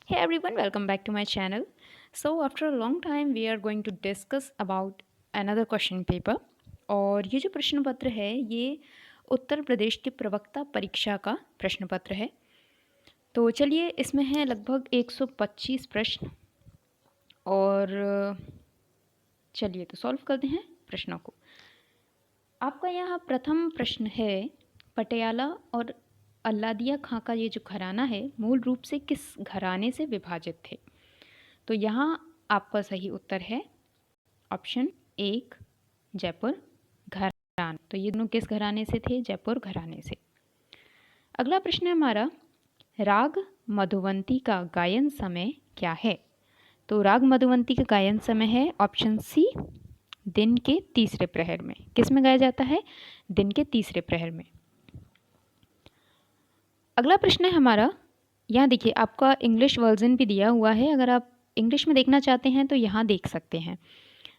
Hey everyone, welcome back to my channel. So after a long time we are going to discuss about another question paper और ये जो प्रश्न पत्र है ये उत्तर प्रदेश के प्रवक्ता परीक्षा का प्रश्न पत्र है। तो चलिए इसमें है लगभग 125 प्रश्न और चलिए तो सॉल्व करते हैं प्रश्नों को। आपका यहाँ प्रथम प्रश्न है, पटियाला और अल्लादिया खां का ये जो घराना है मूल रूप से किस घराने से विभाजित थे? तो यहाँ आपका सही उत्तर है ऑप्शन 1 जयपुर घराना। तो ये दोनों किस घराने से थे? जयपुर घराने से। अगला प्रश्न है हमारा, राग मधुवंती का गायन समय क्या है? तो राग मधुवंती का गायन समय है ऑप्शन सी दिन के तीसरे प्रहर में। किस में गाया जाता है? दिन के तीसरे प्रहर में। अगला प्रश्न है हमारा, यहाँ देखिए आपका इंग्लिश वर्जन भी दिया हुआ है, अगर आप इंग्लिश में देखना चाहते हैं तो यहाँ देख सकते हैं।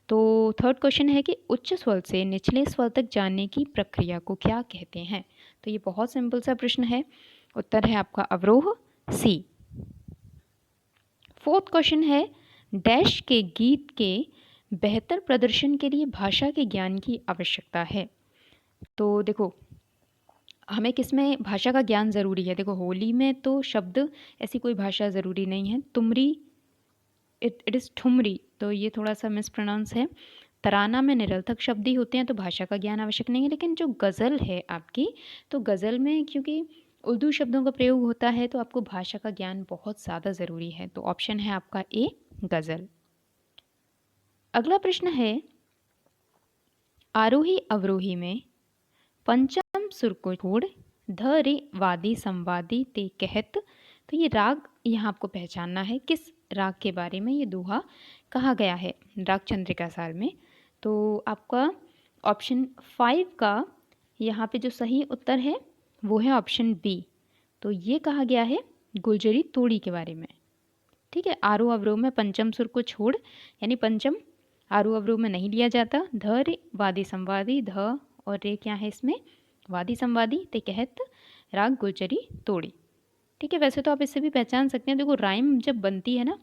तो थर्ड क्वेश्चन है कि उच्च स्वर से निचले स्वर तक जाने की प्रक्रिया को क्या कहते हैं? तो ये बहुत सिंपल सा प्रश्न है, उत्तर है आपका अवरोह सी। फोर्थ क्वेश्चन है, डैश के गीत के बेहतर प्रदर्शन के लिए भाषा के ज्ञान की आवश्यकता है। तो देखो हमें किस में भाषा का ज्ञान ज़रूरी है? देखो होली में तो शब्द ऐसी कोई भाषा ज़रूरी नहीं है। तुमरी इट इज़ ठुमरी, तो ये थोड़ा सा मिसप्रोनाउंस है। तराना में निरर्थक शब्द ही होते हैं तो भाषा का ज्ञान आवश्यक नहीं है। लेकिन जो गज़ल है आपकी, तो गज़ल में क्योंकि उर्दू शब्दों का प्रयोग होता है तो आपको भाषा का ज्ञान बहुत ज़्यादा ज़रूरी है। तो ऑप्शन है आपका ए गज़ल। अगला प्रश्न है, आरोही अवरोही में पंचम सुर को छोड़ ध रे वादी संवादी ते कहत। तो ये राग यहाँ आपको पहचानना है, किस राग के बारे में ये दोहा कहा गया है राग चंद्रिका सार में। तो आपका ऑप्शन 5 का यहाँ पे जो सही उत्तर है वो है ऑप्शन बी। तो ये कहा गया है गुलजरी तोड़ी के बारे में। ठीक है, आरोह अवरोह में पंचम सुर को छोड़, यानी पंचम आरोह अवरोह में नहीं लिया जाता। ध रे वादी संवादी, ध और रे क्या है इसमें? वादी संवादी ते कहत राग गुलजरी तोड़ी। ठीक है, वैसे तो आप इससे भी पहचान सकते हैं। देखो राइम जब बनती है ना,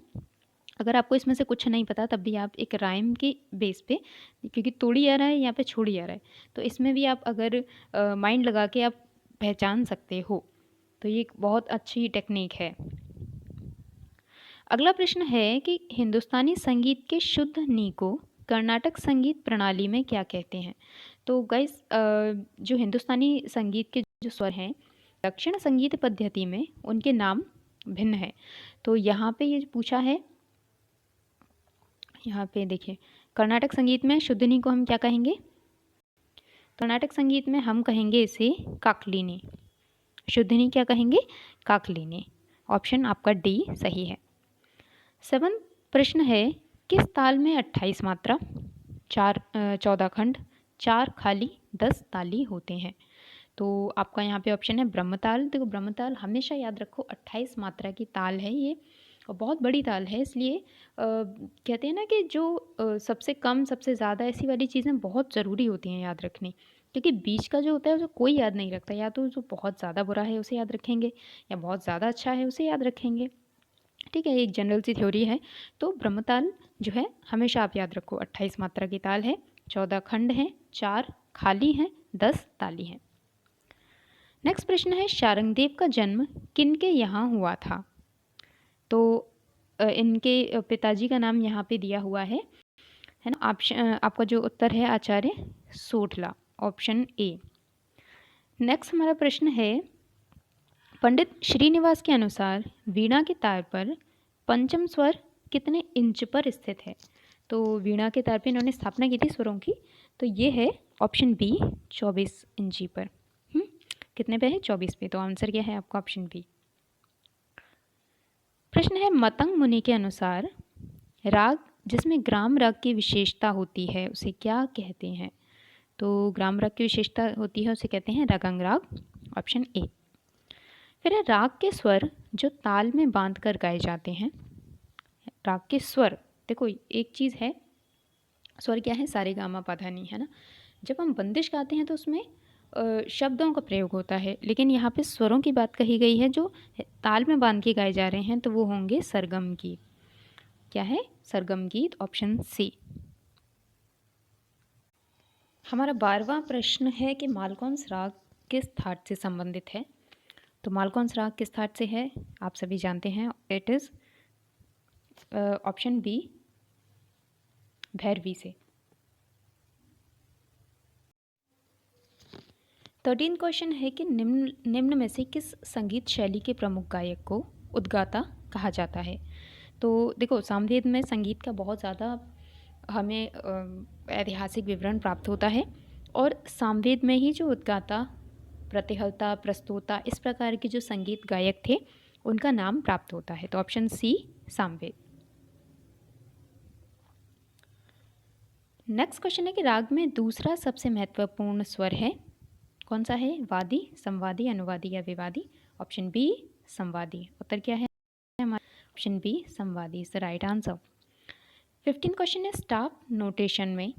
अगर आपको इसमें से कुछ नहीं पता तब भी आप एक राइम के बेस पे, क्योंकि तोड़ी आ रहा है यहाँ पे छोड़ी आ रहा है, तो इसमें भी आप अगर माइंड लगा के आप पहचान सकते हो, तो ये एक बहुत अच्छी टेक्निक है। अगला प्रश्न है कि हिंदुस्तानी संगीत के शुद्ध नी को कर्नाटक संगीत प्रणाली में क्या कहते हैं? तो गाइस जो हिंदुस्तानी संगीत के जो स्वर हैं दक्षिण संगीत पद्धति में उनके नाम भिन्न है। तो यहाँ पे ये पूछा है, यहाँ पे देखिए कर्नाटक संगीत में शुद्धनी को हम क्या कहेंगे? कर्नाटक संगीत में हम कहेंगे इसे काकलिनी। शुद्धनी क्या कहेंगे? काकलिनी। ऑप्शन आपका डी सही है। 7 प्रश्न है, किस ताल में 28 मात्रा, 14 खंड, 4 खाली, 10 ताली होते हैं? तो आपका यहाँ पे ऑप्शन है ब्रह्मताल। देखो ब्रह्मताल हमेशा याद रखो 28 मात्रा की ताल है ये, और बहुत बड़ी ताल है, इसलिए कहते हैं ना कि जो सबसे कम सबसे ज़्यादा ऐसी वाली चीज़ें बहुत ज़रूरी होती हैं याद रखनी, क्योंकि बीच का जो होता है उसे कोई याद नहीं रखता। या तो जो बहुत ज़्यादा बुरा है उसे याद रखेंगे, या बहुत ज़्यादा अच्छा है उसे याद रखेंगे। ठीक है, एक जनरल सी थ्योरी है। तो ब्रह्मताल जो है हमेशा आप याद रखो 28 मात्रा की ताल है, 14 खंड हैं, 4 खाली हैं, 10 ताली हैं। नेक्स्ट प्रश्न है, शारंगदेव का जन्म किनके यहाँ हुआ था? तो इनके पिताजी का नाम यहाँ पे दिया हुआ है ना। आपका जो उत्तर है आचार्य सोठला, ऑप्शन ए। नेक्स्ट हमारा प्रश्न है, पंडित श्रीनिवास के अनुसार वीणा के तार पर पंचम स्वर कितने इंच पर स्थित है? तो वीणा के तार पे इन्होंने स्थापना की थी स्वरों की, तो ये है ऑप्शन बी 24 इंची पर। कितने पे है? 24 पे। तो आंसर क्या है आपका? Option B. प्रश्न है, मतंग मुनि के अनुसार राग जिसमें ग्राम राग की विशेषता होती है उसे क्या कहते हैं? तो ग्राम राग की विशेषता होती है उसे कहते हैं रागंग राग, ऑप्शन ए। फिर है, राग के स्वर जो ताल में बांध कर गाए जाते हैं। राग के स्वर, देखो एक चीज़ है, स्वर क्या है? सारे गामा पाधा नी, है ना। जब हम बंदिश गाते हैं तो उसमें शब्दों का प्रयोग होता है, लेकिन यहाँ पे स्वरों की बात कही गई है जो ताल में बांध के गाए जा रहे हैं, तो वो होंगे सरगम गीत। क्या है? सरगम गीत, ऑप्शन सी। हमारा 12वां प्रश्न है कि मालकौंस राग किस थाट से संबंधित है। तो मालकौंस राग किस थाट से है, आप सभी जानते हैं, it is option B, Bhairavi से। 13 क्वेश्चन है कि निम्न में से किस संगीत शैली के प्रमुख गायक को उद्गाता कहा जाता है। तो देखो, सामवेद में संगीत का बहुत ज़्यादा हमें ऐतिहासिक विवरण प्राप्त होता है, और सामवेद में ही जो उद्गाता, प्रतिहलता, प्रस्तोता, इस प्रकार के जो संगीत गायक थे उनका नाम प्राप्त होता है। तो option C, Samaveda. Next question है कि राग में दूसरा सबसे महत्वपूर्ण स्वर है, कौन सा है? वादी, संवादी, अनुवादी या विवादी? Option B, संवादी। उत्तर क्या है? ऑप्शन बी, संवादी is the right answer. 15 question है, स्टाफ नोटेशन में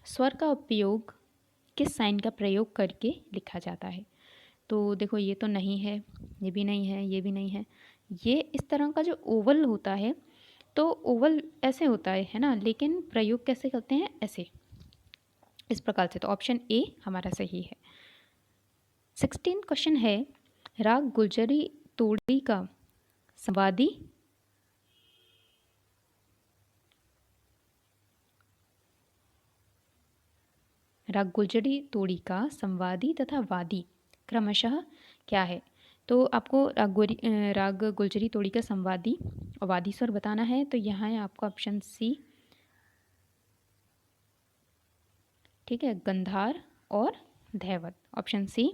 स्वर का उपयोग किस साइन का प्रयोग करके लिखा जाता है। तो देखो, ये तो नहीं है, ये भी नहीं है, ये भी नहीं है। ये इस तरह का जो ओवल होता है, तो ओवल ऐसे होता है ना, लेकिन प्रयोग कैसे करते हैं? ऐसे, इस प्रकार से। तो ऑप्शन ए हमारा सही है। 16 क्वेश्चन है, राग गुलजरी तोड़ी का संवादी राग गुलजरी तोड़ी का संवादी तथा वादी क्रमशः क्या है। तो आपको राग गुलजरी तोड़ी का संवादी और वादी स्वर बताना है। तो यहाँ है आपका ऑप्शन सी, ठीक है, गंधार और धैवत, ऑप्शन सी।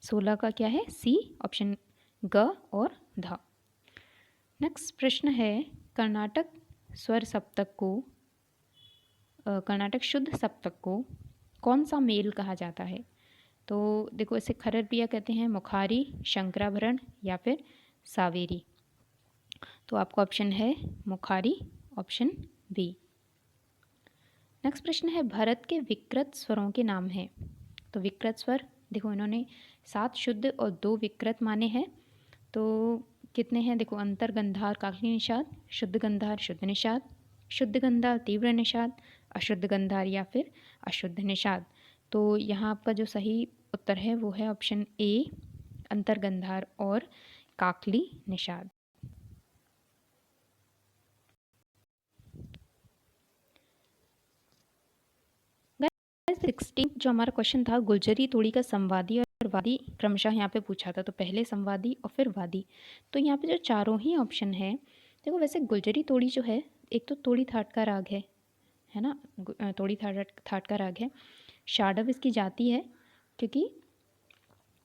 16 का क्या है? सी, ऑप्शन ग और ध। नेक्स्ट प्रश्न है, कर्नाटक स्वर सप्तक को कर्नाटक शुद्ध सप्तक को कौन सा मेल कहा जाता है। तो देखो, इसे खरर प्रिया कहते हैं, मुखारी, शंकराभरण या फिर सावेरी। तो आपका ऑप्शन है मुखारी, ऑप्शन बी। नेक्स्ट प्रश्न है, भारत के विकृत स्वरों के नाम हैं। तो विकृत स्वर, देखो इन्होंने 7 शुद्ध और 2 विकृत माने हैं। तो कितने हैं? देखो, अंतर गंधार काकली निषाद, शुद्ध गंधार शुद्ध निषाद, शुद्ध गंधार तीव्र निषाद, अशुद्ध गंधार या फिर अशुद्ध निषाद। तो यहाँ आपका जो सही उत्तर है वो है ऑप्शन ए, अंतर गंधार और काकली निषाद। 16 जो हमारा क्वेश्चन था, गुलजरी तोड़ी का संवादी और वादी क्रमशः यहाँ पे पूछा था। तो पहले संवादी और फिर वादी। तो यहाँ पे जो चारों ही ऑप्शन है, देखो वैसे गुलजरी तोड़ी जो है, एक तो तोड़ी थाट का राग है ना, तोड़ी थाट का राग है, शाडव इसकी जाति है, क्योंकि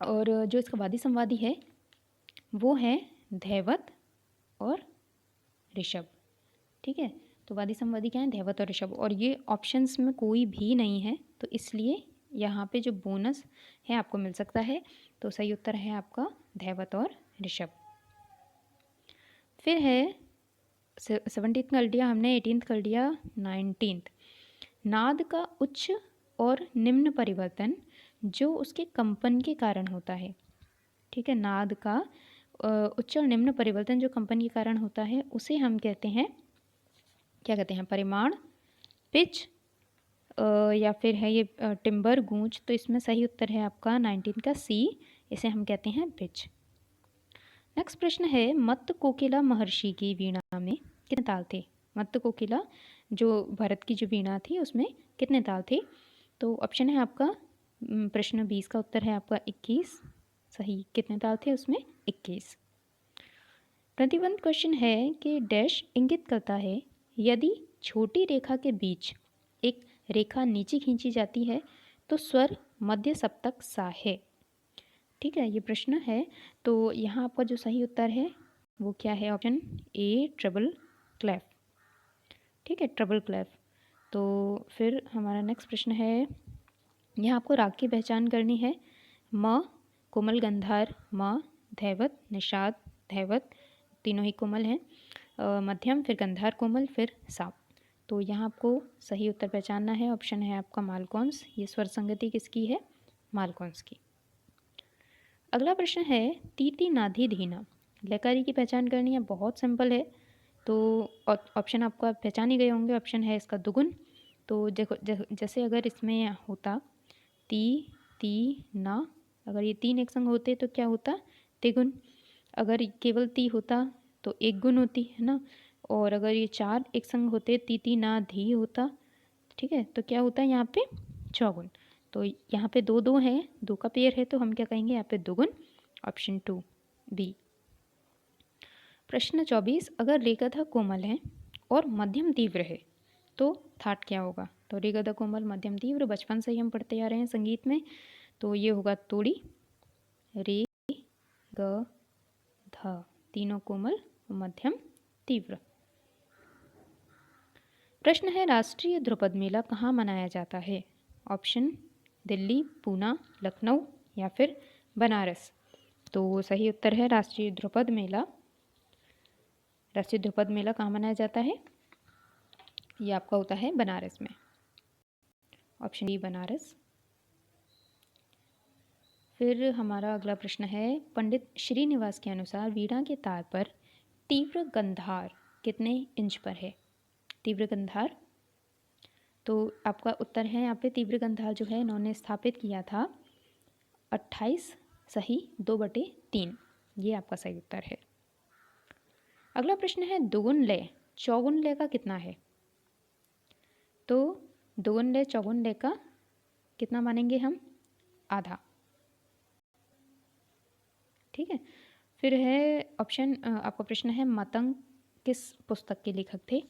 और जो इसका वादी संवादी है वो है धैवत और ऋषभ, ठीक है। तो वादी संवादी क्या है? धैवत और ऋषभ, और ये ऑप्शंस में कोई भी नहीं है, तो इसलिए यहाँ पे जो बोनस है आपको मिल सकता है। तो सही उत्तर है आपका धैवत और ऋषभ। फिर है 17th कर लिया हमने, 18th कर लिया, 19th। नाद का उच्च और निम्न परिवर्तन जो उसके कंपन के कारण होता है, ठीक है। नाद का उच्च और निम्न परिवर्तन जो कंपन के कारण होता है उसे हम कहते हैं, क्या कहते हैं? परिमाण, पिच, या फिर है ये टिम्बर, गूंज। तो इसमें सही उत्तर है आपका 19 का सी, इसे हम कहते हैं पिच। नेक्स्ट प्रश्न है, मत्त कोकिला महर्षि की वीणा में कितने ताल थे। मत्त कोकिला जो भरत की जो वीणा थी उसमें कितने ताल थे। तो ऑप्शन है आपका, प्रश्न 20 का उत्तर है आपका 21 सही। कितने ताल थे उसमें? 21। 21 क्वेश्चन है कि डैश इंगित करता है यदि छोटी रेखा के बीच एक रेखा नीचे खींची जाती है तो स्वर मध्य सप्तक सा है, ठीक है, ये प्रश्न है। तो यहाँ आपका जो सही उत्तर है वो क्या है? ऑप्शन ए, ट्रिपल क्लेफ, ठीक है, ट्रिपल क्लेफ। तो फिर हमारा नेक्स्ट प्रश्न है, यहाँ आपको राग की पहचान करनी है। म कोमल गंधार, म धैवत निषाद धैवत, तीनों ही कोमल हैं, मध्यम, फिर गंधार कोमल, फिर साप। तो यहाँ आपको सही उत्तर पहचानना है। ऑप्शन है आपका मालकौंस। ये स्वर संगति किसकी है? मालकोंस्की। अगला प्रश्न है तीती नाधी धीना। लयकारी की पहचान करनी है, बहुत सिंपल है। तो ऑप्शन आपको आप पहचान ही गए होंगे। ऑप्शन है इसका दुगुन। तो देखो जैसे अगर इसमें होता ती ती ना, अगर ये तीन एक संग होते तो क्या होता, तिगुन। अगर केवल ती होता तो एक गुण होती है ना। और अगर ये चार एक संग होते ती ना धी होता, ठीक है, तो क्या होता है यहाँ पे चौगुन। तो यहाँ पे दो दो हैं, दो का पेयर है, तो हम क्या कहेंगे यहाँ पे दुगुन। Option 2 B. प्रश्न 24, अगर रेगधा कोमल है और मध्यम तीव्र है तो थाट क्या होगा। तो रेगधा कोमल मध्यम तीव्र बचपन से ही हम पढ़ते आ रहे हैं संगीत में, तो ये होगा तोड़ी। रे ग ध, तीनों कोमल मध्यम तीव्र। प्रश्न है राष्ट्रीय ध्रुपद मेला कहाँ मनाया जाता है। ऑप्शन दिल्ली, पूना, लखनऊ या फिर बनारस। तो सही उत्तर है राष्ट्रीय ध्रुपद मेला। राष्ट्रीय ध्रुपद मेला कहाँ मनाया जाता है, ये आपका होता है बनारस में। Option D Banaras. फिर हमारा अगला प्रश्न है पंडित श्रीनिवास के अनुसार वीणा के तार पर तीव्र गंधार कितने इंच पर है। तीव्र गंधार, तो आपका उत्तर है यहाँ पे तीव्र गंधार जो है इन्होंने स्थापित किया था 28 सही 2/3, ये आपका सही उत्तर है। अगला प्रश्न है दोगुन लय चौगुन लय का कितना है। तो दोगुन लय चौगुन लय का कितना मानेंगे हम, आधा, ठीक है। फिर है ऑप्शन आपका प्रश्न है मतंग किस पुस्तक के लेखक थे।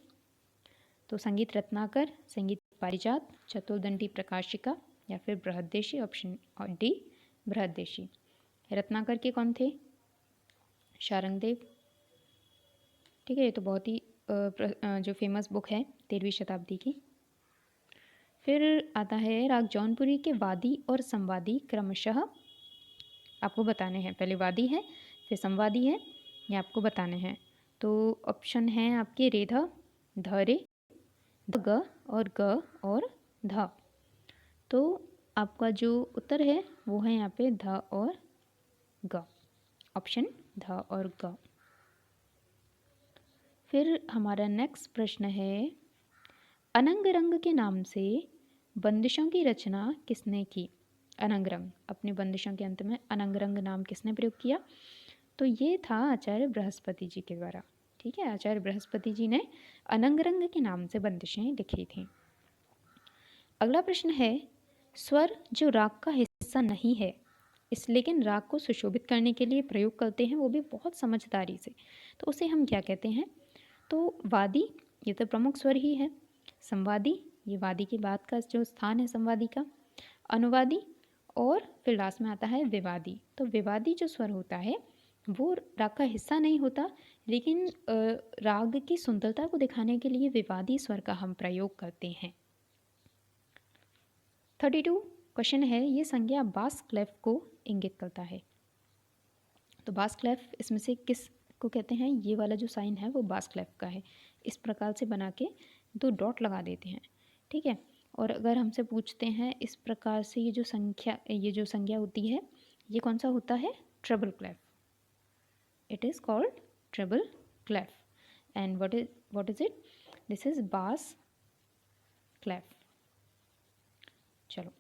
तो संगीत रत्नाकर, संगीत पारिजात, चतुर्दंडी प्रकाशिका या फिर बृहद्देशी। Option D Brihaddeshi. रत्नाकर के कौन थे, शारंगदेव, ठीक है। ये तो बहुत ही जो फेमस बुक है 13वीं शताब्दी की। फिर आता है राग जौनपुरी के वादी और संवादी क्रमशः आपको बताने हैं। पहले वादी है फिर संवादी है, ये आपको बताने हैं। तो ऑप्शन हैं आपके रेधा, धरे, ग और ध। तो आपका जो उत्तर है वो है यहाँ पे ध और ग। ऑप्शन ध और ग। फिर हमारा नेक्स्ट प्रश्न है अनंग रंग के नाम से बंदिशों की रचना किसने की। अनंग रंग, अपने बंदिशों के अंत में अनंग रंग नाम किसने प्रयोग किया। तो ये था आचार्य बृहस्पति जी के द्वारा, ठीक है। आचार्य बृहस्पति जी ने अनंग रंग के नाम से बंदिशें लिखी थी। अगला प्रश्न है स्वर जो राग का हिस्सा नहीं है इस लेकिन राग को सुशोभित करने के लिए प्रयोग करते हैं, वो भी बहुत समझदारी से, तो उसे हम क्या कहते हैं। तो वादी, ये तो प्रमुख स्वर ही है। संवादी, ये वादी के बाद का जो स्थान है संवादी का। अनुवादी और फिर लास्ट में आता है विवादी। तो विवादी जो स्वर होता है वो राग का हिस्सा नहीं होता, लेकिन राग की सुंदरता को दिखाने के लिए विवादी स्वर का हम प्रयोग करते हैं। 32 क्वेश्चन है ये संज्ञा बास क्लेफ को इंगित करता है। तो बास क्लेफ इसमें से किस को कहते हैं, ये वाला जो साइन है वो बास क्लेफ का है। इस प्रकार से बना के 2 डॉट लगा देते हैं, ठीक है। और अगर हमसे पूछते हैं इस प्रकार से ये जो संज्ञा होती है ये कौन सा होता है, triple clef. It is called triple clef and what is it, this is bass clef. चलो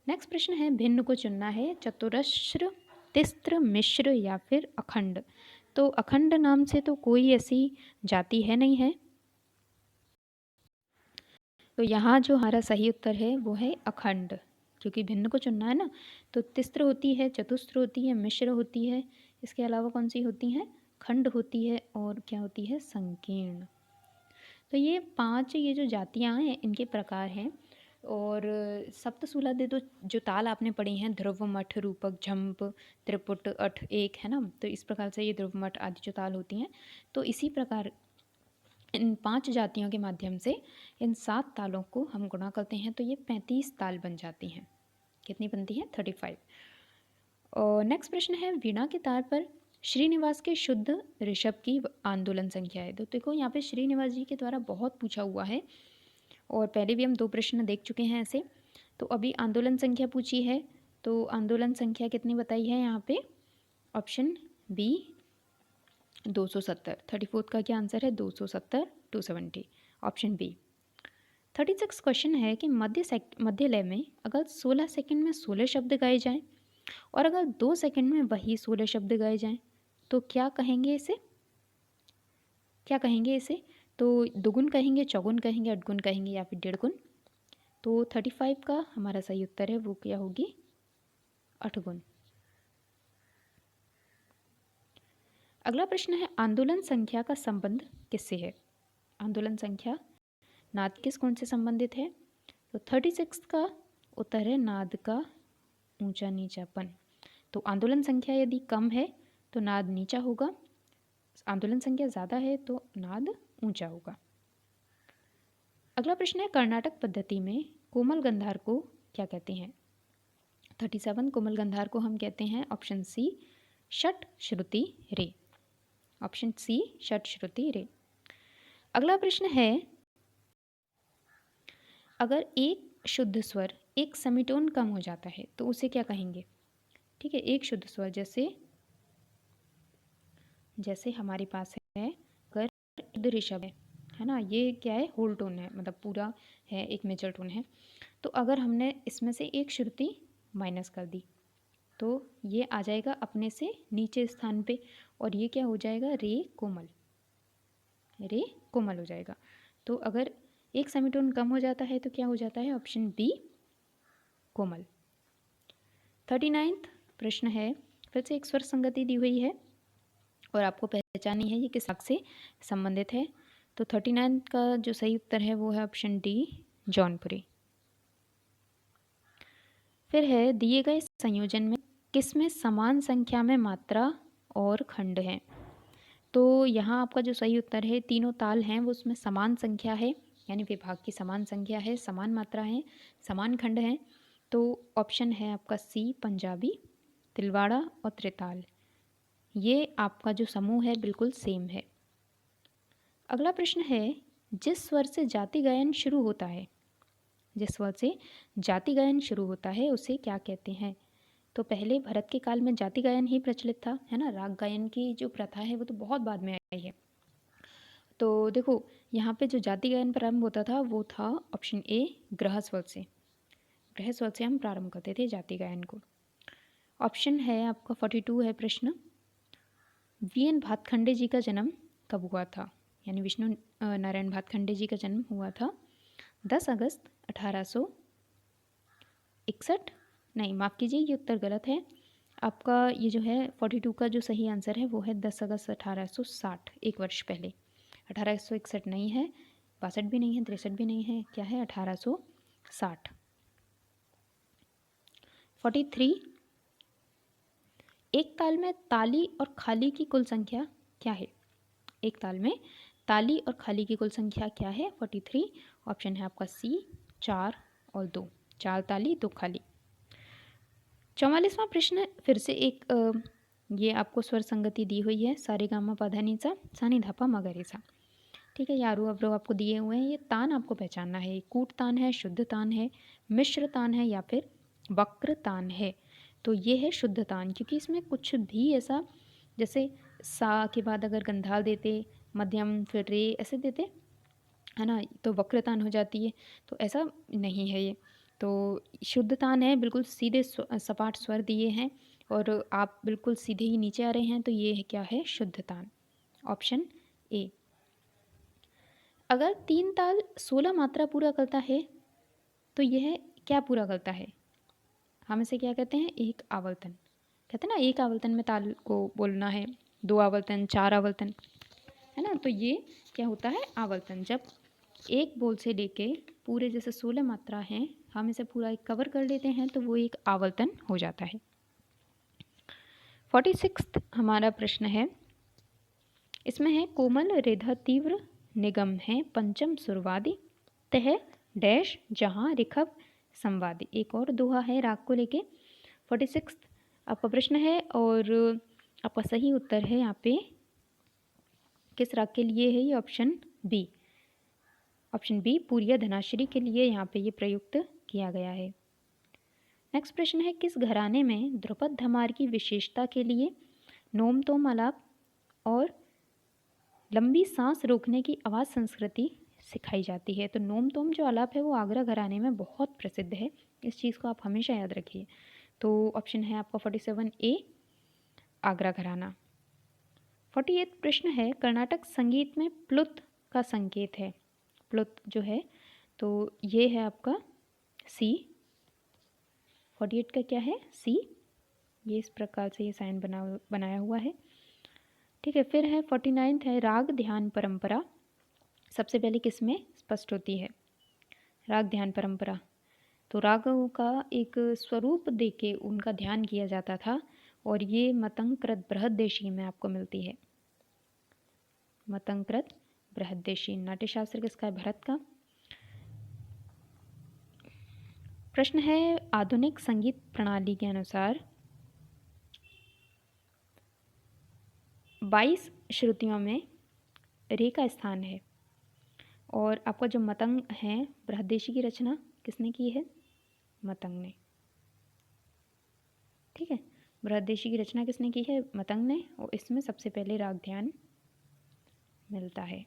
नेक्स्ट प्रश्न है भिन्न को चुनना है, चतुरस्र, तिस्त्र, मिश्र या फिर अखंड। तो अखंड नाम से तो कोई ऐसी जाति है नहीं है, तो यहाँ जो हमारा सही उत्तर है वो है अखंड, क्योंकि भिन्न को चुनना है ना। तो तिस्त्र होती है, चतुस्त्र होती है, मिश्र होती है, इसके अलावा कौन सी होती हैं, खंड होती है और क्या होती है, संकीर्ण। तो ये 5 ये जो जातियाँ हैं इनके प्रकार हैं। और सप्तसूलादि तो जो ताल आपने पढ़ी हैं, ध्रुव, मठ, रूपक, झंप, त्रिपुट, अठ, एक, है ना। तो इस प्रकार से ये ध्रुव, मठ आदि जो ताल होती हैं, तो इसी प्रकार इन 5 जातियों के माध्यम से इन 7 तालों को हम गुणा करते हैं तो ये 35 ताल बन जाती हैं। कितनी बनती हैं, 35। और नेक्स्ट प्रश्न है वीणा के तार पर श्रीनिवास के शुद्ध ऋषभ की आंदोलन संख्या है। तो देखो यहाँ पे श्रीनिवास जी के द्वारा बहुत पूछा हुआ है और पहले भी हम 2 प्रश्न देख चुके हैं ऐसे। तो अभी आंदोलन संख्या पूछी है, तो आंदोलन संख्या कितनी बताई है यहाँ पे? Option B 270। 34 का क्या आंसर है? 270, 270, ऑप्शन बी। 36 क्वेश्चन है कि मध्य लय में अगर 16 सेकंड में 16 शब्द गाए जाएं और अगर 2 सेकंड में वही 16 शब्द गाए जाएं तो क्या कहेंगे इसे? क्या कहेंगे इसे? तो दुगुन कहेंगे, चौगुन कहेंगे, अठगुन कहेंगे या फिर डेढ़गुन? तो 35 का हमारा सही उत्तर है वो क्या होगी? अठगुन। अगला प्रश्न है आंदोलन संख्या का संबंध किससे है? आंदोलन संख्या नाद किस गुण से संबंधित है? तो 36 का उत्तर है नाद का ऊंचा नीचापन। तो आंदोलन संख्या यदि कम है तो नाद नीचा होगा, आंदोलन संख्या ज़्यादा है तो नाद ऊंचा होगा। अगला प्रश्न है कर्नाटक पद्धति में कोमल गंधार को क्या कहते हैं? 37 कोमल गंधार को हम कहते हैं ऑप्शन सी षट श्रुति रे। ऑप्शन सी षट श्रुति रे। अगला प्रश्न है अगर एक शुद्ध स्वर एक सेमीटोन कम हो जाता है तो उसे क्या कहेंगे? ठीक है, एक शुद्ध स्वर जैसे हमारे पास है अगर शुद्ध ऋषभ है ना, ये क्या है? होल टोन है, मतलब पूरा है, एक मेजर टोन है। तो अगर हमने इसमें से एक श्रुति माइनस कर दी तो ये आ जाएगा अपने से नीचे स्थान पे और ये क्या हो जाएगा? रे कोमल, रे कोमल हो जाएगा। तो अगर एक सेमीटोन कम हो जाता है तो क्या हो जाता है? ऑप्शन बी कोमल। 39 प्रश्न है, फिर से एक स्वर संगति दी हुई है और आपको पहचाननी है ये किस भाग से संबंधित है। तो 39 का जो सही उत्तर है वो है ऑप्शन डी जौनपुरी। फिर है दिए गए संयोजन में किसमें समान संख्या में मात्रा और खंड हैं? तो यहाँ आपका जो सही उत्तर है तीनों ताल हैं वो उसमें समान संख्या है, यानी विभाग की समान संख्या है, समान मात्रा है, समान खंड हैं। तो ऑप्शन है आपका सी पंजाबी, तिलवाड़ा और त्रिताल, ये आपका जो समूह है बिल्कुल सेम है। अगला प्रश्न है जिस स्वर से जाति गायन शुरू होता है, जिस स्वर से जाति गायन शुरू होता है उसे क्या कहते हैं? तो पहले भरत के काल में जाति गायन ही प्रचलित था, है ना, राग गायन की जो प्रथा है वो तो बहुत बाद में आई है। तो देखो यहाँ पे जो जाति गायन प्रारंभ होता था वो था ऑप्शन ए ग्रह स्वर से, ग्रह स्वर से हम प्रारंभ करते थे जाति गायन को। ऑप्शन है आपका 42 है प्रश्न, वीएन भातखंडे जी का जन्म कब हुआ था? यानी विष्णु नारायण भातखंडे जी का जन्म हुआ था 10 अगस्त 1861। नहीं, माफ़ कीजिए, ये उत्तर गलत है आपका। ये जो है 42 का जो सही आंसर है वो है 10 अगस्त 1860, एक वर्ष पहले। 1861 नहीं है, 62 भी नहीं है, 63 भी नहीं है, क्या है? 1860। 43 एक ताल में ताली और खाली की कुल संख्या क्या है? एक ताल में ताली और खाली की कुल संख्या क्या है? 43। ऑप्शन है आपका सी 4 और 2, 4 ताली 2 खाली। 44वां प्रश्न फिर से एक ये आपको स्वर संगति दी हुई है, सारे गामा पाधा नीसा सा नी धापा मगरेसा। ठीक है, यारू अवरोह आपको दिए हुए हैं, ये तान आपको पहचानना है, कूट तान है, शुद्ध तान है, मिश्र तान है या फिर वक्र तान है। तो ये है शुद्ध तान, क्योंकि इसमें कुछ भी ऐसा जैसे सा के बाद अगर गंधाल देते, मध्यम फिर रे ऐसे देते, है ना, तो वक्र तान हो जाती है, तो ऐसा नहीं है ये। तो शुद्ध तान है, बिल्कुल सीधे सपाट स्वर दिए हैं और आप बिल्कुल सीधे ही नीचे आ रहे हैं, तो ये है क्या है? शुद्ध तान, ऑप्शन ए। अगर 3 ताल 16 मात्रा पूरा करता है तो यह क्या पूरा करता है? हम इसे क्या कहते हैं? एक आवर्तन। कहते हैं ना, एक आवर्तन में ताल को बोलना है, 2 आवर्तन, 4 आवर्तन, है ना, तो ये क्या होता है? आवर्तन। जब एक बोल से लेके पूरे जैसे 16 मात्रा हैं, हम इसे पूरा एक कवर कर लेते हैं तो वो एक आवर्तन हो जाता है। 46 हमारा प्रश्न है, इसमें है कोमल रेधा तीव्र निगम है पंचम सुरवादी तह डैश जहाँ रिखब संवादी। एक और दोहा है राग को लेके। 46 आपका प्रश्न है और आपका सही उत्तर है यहाँ पे किस राग के लिए है? ये ऑप्शन बी, ऑप्शन बी पूरिया धनाश्री के लिए यहाँ पे ये प्रयुक्त किया गया है। नेक्स्ट प्रश्न है, किस घराने में ध्रुपद धमार की विशेषता के लिए नोम तोम आलाप और लंबी सांस रोकने की आवाज़ संस्कृति सिखाई जाती है? तो नोम तोम जो आलाप है वो आगरा घराने में बहुत प्रसिद्ध है, इस चीज़ को आप हमेशा याद रखिए। तो ऑप्शन है आपका 47A आगरा घराना। 48 प्रश्न है, कर्नाटक संगीत में प्लुत का संकेत है। प्लुत जो है तो ये है आपका सी। 48 का क्या है? सी। ये इस प्रकार से ये साइन बनाया हुआ है। ठीक है, फिर है 49 है, राग ध्यान परंपरा सबसे पहले किस में स्पष्ट होती है? राग ध्यान परंपरा, तो रागों का एक स्वरूप देके उनका ध्यान किया जाता था और ये मतंकृत बृहद्देशी में आपको मिलती है। मतंकृत बृहद्देशी नाट्यशास्त्र किसका है? भरत का। प्रश्न है, आधुनिक संगीत प्रणाली के अनुसार 22 श्रुतियों में रे का स्थान है और आपका जो मतंग है बृहद्देशी की रचना किसने की है? मतंग ने। ठीक है, बृहद्देशी की रचना किसने की है? मतंग ने, और इसमें सबसे पहले राग ध्यान मिलता है।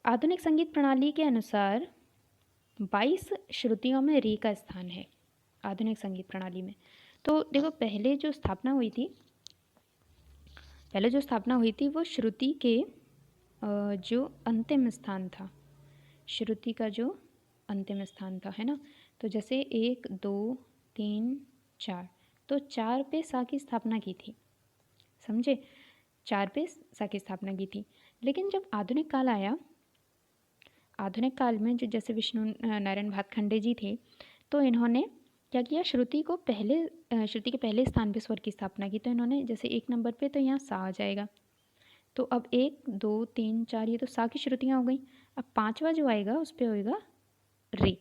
आधुनिक संगीत प्रणाली के अनुसार 22 श्रुतियों में रे का स्थान है आधुनिक संगीत प्रणाली में। तो देखो, पहले जो स्थापना हुई थी वो श्रुति के जो अंतिम स्थान था, श्रुति का जो अंतिम स्थान था, है ना। तो जैसे 1 2 3 4, तो 4 पे सा की स्थापना की थी, समझे? 4 पे सा की स्थापना की थी। लेकिन जब आधुनिक काल आया, आधुनिक काल में जो जैसे विष्णु नारायण भातखंडे जी थे, तो इन्होंने क्या किया, श्रुति के पहले स्थान पे स्वर की स्थापना की। तो इन्होंने जैसे 1 नंबर पे तो यहाँ सा आ जाएगा, तो अब 1 2 3 4 ये तो सा की श्रुतियाँ हो गई। अब 5वां जो आएगा उस पर होएगा रे,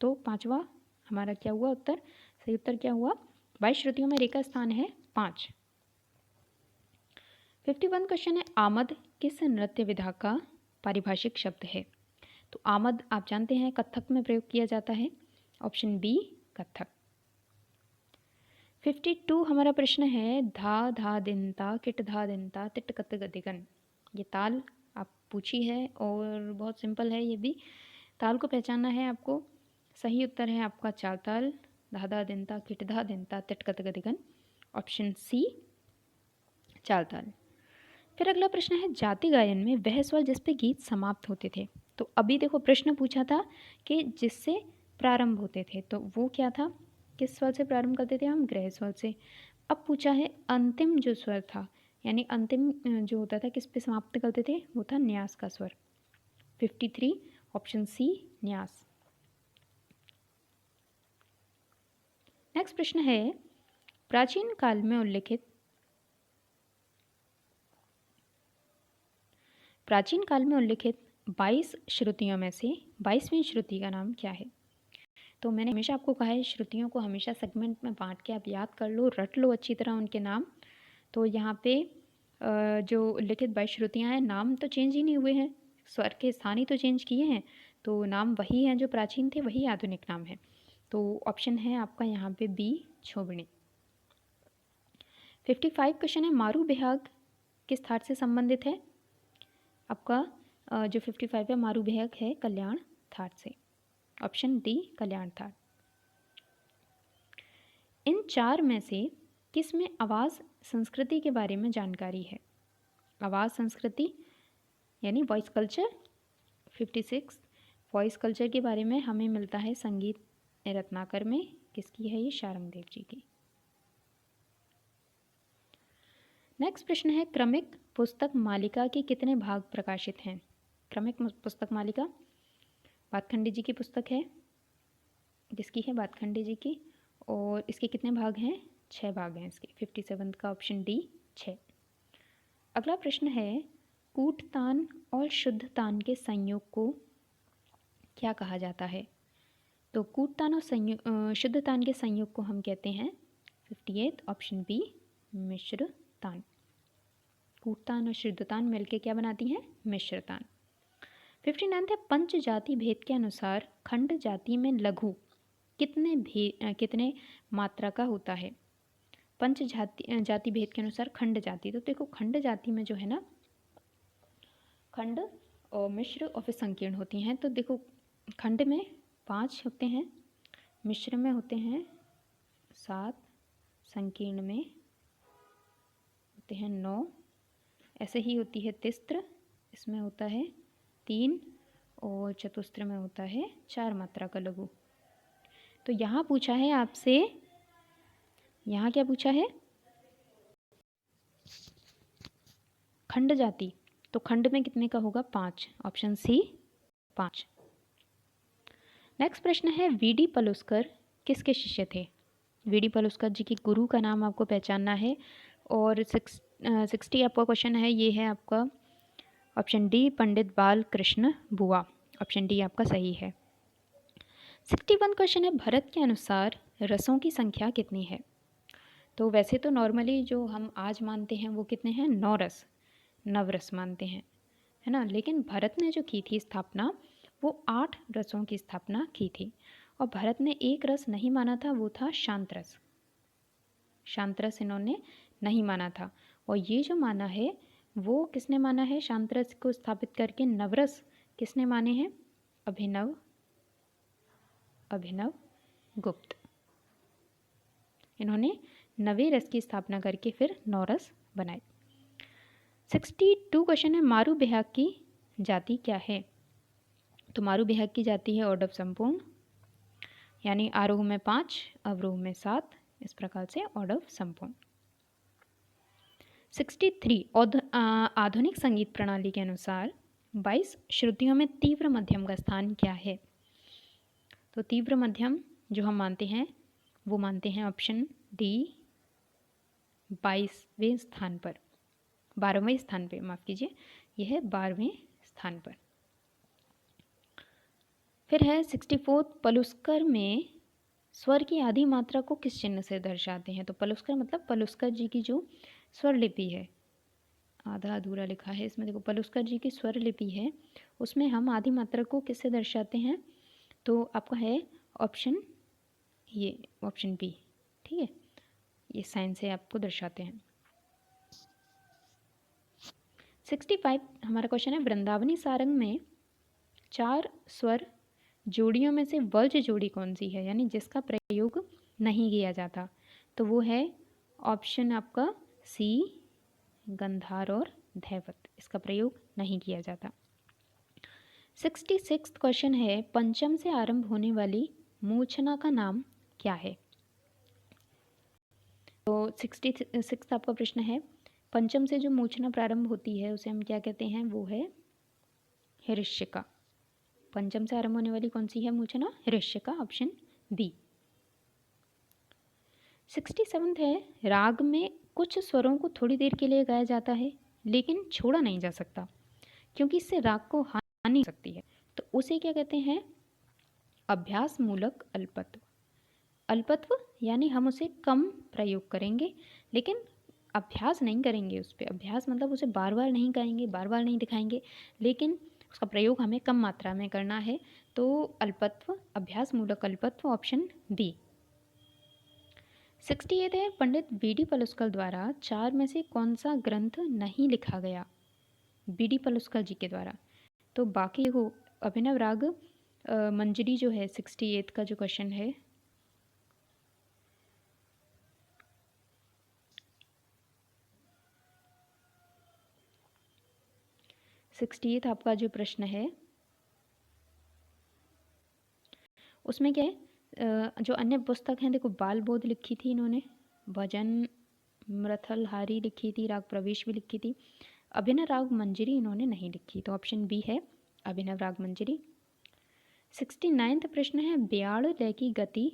तो 5वां हमारा क्या हुआ उत्तर? सही उत्तर क्या हुआ? 22 श्रुतियों में रे का स्थान है 5। 51 क्वेश्चन है, आमद किस नृत्य विधा का पारिभाषिक शब्द है? तो आमद आप जानते हैं कथक में प्रयोग किया जाता है, ऑप्शन बी कथक। 52 हमारा प्रश्न है, धा धा दिनता किट धा दिनता तिट कत गदिगन। ये ताल आप पूछी है और बहुत सिंपल है ये भी, ताल को पहचानना है आपको। सही उत्तर है आपका चार ताल, धा धा दिनता किट धा दिनता तिट कत गदिगन, ऑप्शन सी चार ताल। फिर अगला प्रश्न है, जाति गायन में वह स्वर जिस पे गीत समाप्त होते थे। तो अभी देखो प्रश्न पूछा था कि जिससे प्रारंभ होते थे, तो वो क्या था? किस स्वर से प्रारंभ करते थे हम? ग्रह स्वर से। अब पूछा है अंतिम जो स्वर था, यानी अंतिम जो होता था किस पे समाप्त करते थे? वो था न्यास का स्वर। 53 ऑप्शन सी न्यास। नेक्स्ट प्रश्न है, प्राचीन काल में उल्लिखित 22 श्रुतियों में से 22वीं श्रुति का नाम क्या है? तो मैंने हमेशा आपको कहा है श्रुतियों को हमेशा सेगमेंट में बांट के आप याद कर लो, रट लो अच्छी तरह उनके नाम। तो यहाँ पे जो लिखित 22 श्रुतियाँ हैं, नाम तो चेंज ही नहीं हुए हैं, स्वर के स्थान ही तो चेंज किए हैं, तो नाम वही हैं जो प्राचीन थे, वही आधुनिक नाम है। तो ऑप्शन है आपका यहाँ पे बी छोबनी। 55 क्वेश्चन है, मारू बेहाग किस थाट से संबंधित है? आपका जो 55 है मारू बेहाग है कल्याण थाट से, ऑप्शन डी कल्याण थाट। इन 4 में से किस में आवाज़ संस्कृति के बारे में जानकारी है? आवाज़ संस्कृति यानी वॉइस कल्चर। 56 वॉइस कल्चर के बारे में हमें मिलता है संगीत रत्नाकर में, किसकी है ये? शारंगदेव जी की। नेक्स्ट प्रश्न है, क्रमिक पुस्तक मालिका के कितने भाग प्रकाशित हैं? क्रमिक पुस्तक मालिका भातखंडे जी की पुस्तक है, जिसकी है भातखंडे जी की, और इसके कितने भाग हैं? 6 भाग हैं इसके। 57 का ऑप्शन डी 6। अगला प्रश्न है, कूटतान और शुद्धतान के संयोग को क्या कहा जाता है? तो कूटतान और शुद्धतान के संयोग को हम कहते हैं 58 ऑप्शन बी मिश्र तान। कूटतान और शुद्धतान मिलके क्या बनाती हैं? मिश्र तान। 59 है, पंच जाति भेद के अनुसार खंड जाति में लघु कितने मात्रा का होता है। पंच जाति भेद के अनुसार खंड जाति, तो देखो खंड जाति में जो है ना, खंड और मिश्र और फिर संकीर्ण होती हैं। तो देखो खंड में 5 होते हैं, मिश्र में होते हैं 7, संकीर्ण में होते हैं 9, ऐसे ही होती है तिस्त्र, इसमें होता है 3 और चतुस्त्र में होता है 4 मात्रा का लघु। तो यहाँ पूछा है आपसे, यहाँ क्या पूछा है, खंड जाति, तो खंड में कितने का होगा 5, ऑप्शन सी 5। नेक्स्ट प्रश्न है, वीडी पलुस्कर किसके शिष्य थे। वीडी पलुस्कर जी के गुरु का नाम आपको पहचानना है। और 60 आपका क्वेश्चन है, ये है आपका ऑप्शन डी पंडित बाल कृष्ण बुआ, ऑप्शन डी आपका सही है। 61 क्वेश्चन है, भरत के अनुसार रसों की संख्या कितनी है। तो वैसे तो नॉर्मली जो हम आज मानते हैं वो कितने हैं, 9 रस, नवरस मानते हैं, है ना। लेकिन भरत ने जो की थी स्थापना, वो 8 रसों की स्थापना की थी। और भरत ने एक रस नहीं माना था, वो था शांत रस। शांत रस इन्होंने नहीं माना था। और ये जो माना है वो किसने माना है, शांत रस को स्थापित करके नवरस किसने माने हैं, अभिनव गुप्त। इन्होंने नवे रस की स्थापना करके फिर 9 रस बनाए। 62 क्वेश्चन है, मारू बेहाग की जाति क्या है। तो मारू बेहाग की जाति है ऑर्डर संपूर्ण, यानी आरोह में 5, अवरोह में 7, इस प्रकार से ऑर्डर संपूर्ण। 63 आधुनिक संगीत प्रणाली के अनुसार 22 श्रुतियों में तीव्र मध्यम का स्थान क्या है। तो तीव्र मध्यम जो हम मानते हैं वो मानते हैं ऑप्शन डी 22वें स्थान पर, 12वें स्थान पर, माफ़ कीजिए, यह है 12वें स्थान पर। फिर है 64 पलुस्कर में स्वर की आधी मात्रा को किस चिन्ह से दर्शाते हैं। तो पलुस्कर मतलब पलुस्कर जी की जो स्वर लिपि है, आधा अधूरा लिखा है इसमें, देखो पलुस्कर जी की स्वर लिपि है, उसमें हम आधी मात्रा को किससे दर्शाते हैं। तो आपका है ऑप्शन, ये ऑप्शन बी, ठीक है, ये साइन से आपको दर्शाते हैं। 65 हमारा क्वेश्चन है, वृंदावनी सारंग में 4 स्वर जोड़ियों में से वर्ज्य जोड़ी कौन सी है, यानी जिसका प्रयोग नहीं किया जाता। तो वो है ऑप्शन आपका सी, गंधार और धैवत, इसका प्रयोग नहीं किया जाता। 66 क्वेश्चन है, पंचम से आरंभ होने वाली मूर्छना का नाम क्या है। तो 66 आपका प्रश्न है, पंचम से जो मूर्छना प्रारंभ होती है उसे हम क्या कहते हैं, वो है हिरस्यका। पंचम से आरंभ होने वाली कौन सी है मूर्छना, हिरस्यका, ऑप्शन बी। 67 है, राग में कुछ स्वरों को थोड़ी देर के लिए गाया जाता है लेकिन छोड़ा नहीं जा सकता क्योंकि इससे राग को हानि हो सकती है, तो उसे क्या कहते हैं, अभ्यास मूलक अल्पत्व। अल्पत्व यानी हम उसे कम प्रयोग करेंगे लेकिन अभ्यास नहीं करेंगे उस पर। अभ्यास मतलब उसे बार बार नहीं गाएंगे, बार बार नहीं दिखाएंगे, लेकिन उसका प्रयोग हमें कम मात्रा में करना है। तो अल्पत्व, अभ्यास मूलक अल्पत्व, ऑप्शन बी। 68 है, पंडित बीडी पलुस्कर द्वारा 4 में से कौन सा ग्रंथ नहीं लिखा गया, बीडी पलुस्कर जी के द्वारा। तो बाकी हो अभिनव राग मंजरी जो है 68 का जो क्वेश्चन है, सिक्सटी आपका जो प्रश्न है उसमें क्या है, जो अन्य पुस्तक हैं, देखो बाल बोध लिखी थी इन्होंने, भजन मृथलहारी लिखी थी, राग प्रवेश भी लिखी थी, अभिनव राग मंजरी इन्होंने नहीं लिखी, तो ऑप्शन बी है अभिनव राग मंजरी। 69 प्रश्न है, ब्याड़ लय की गति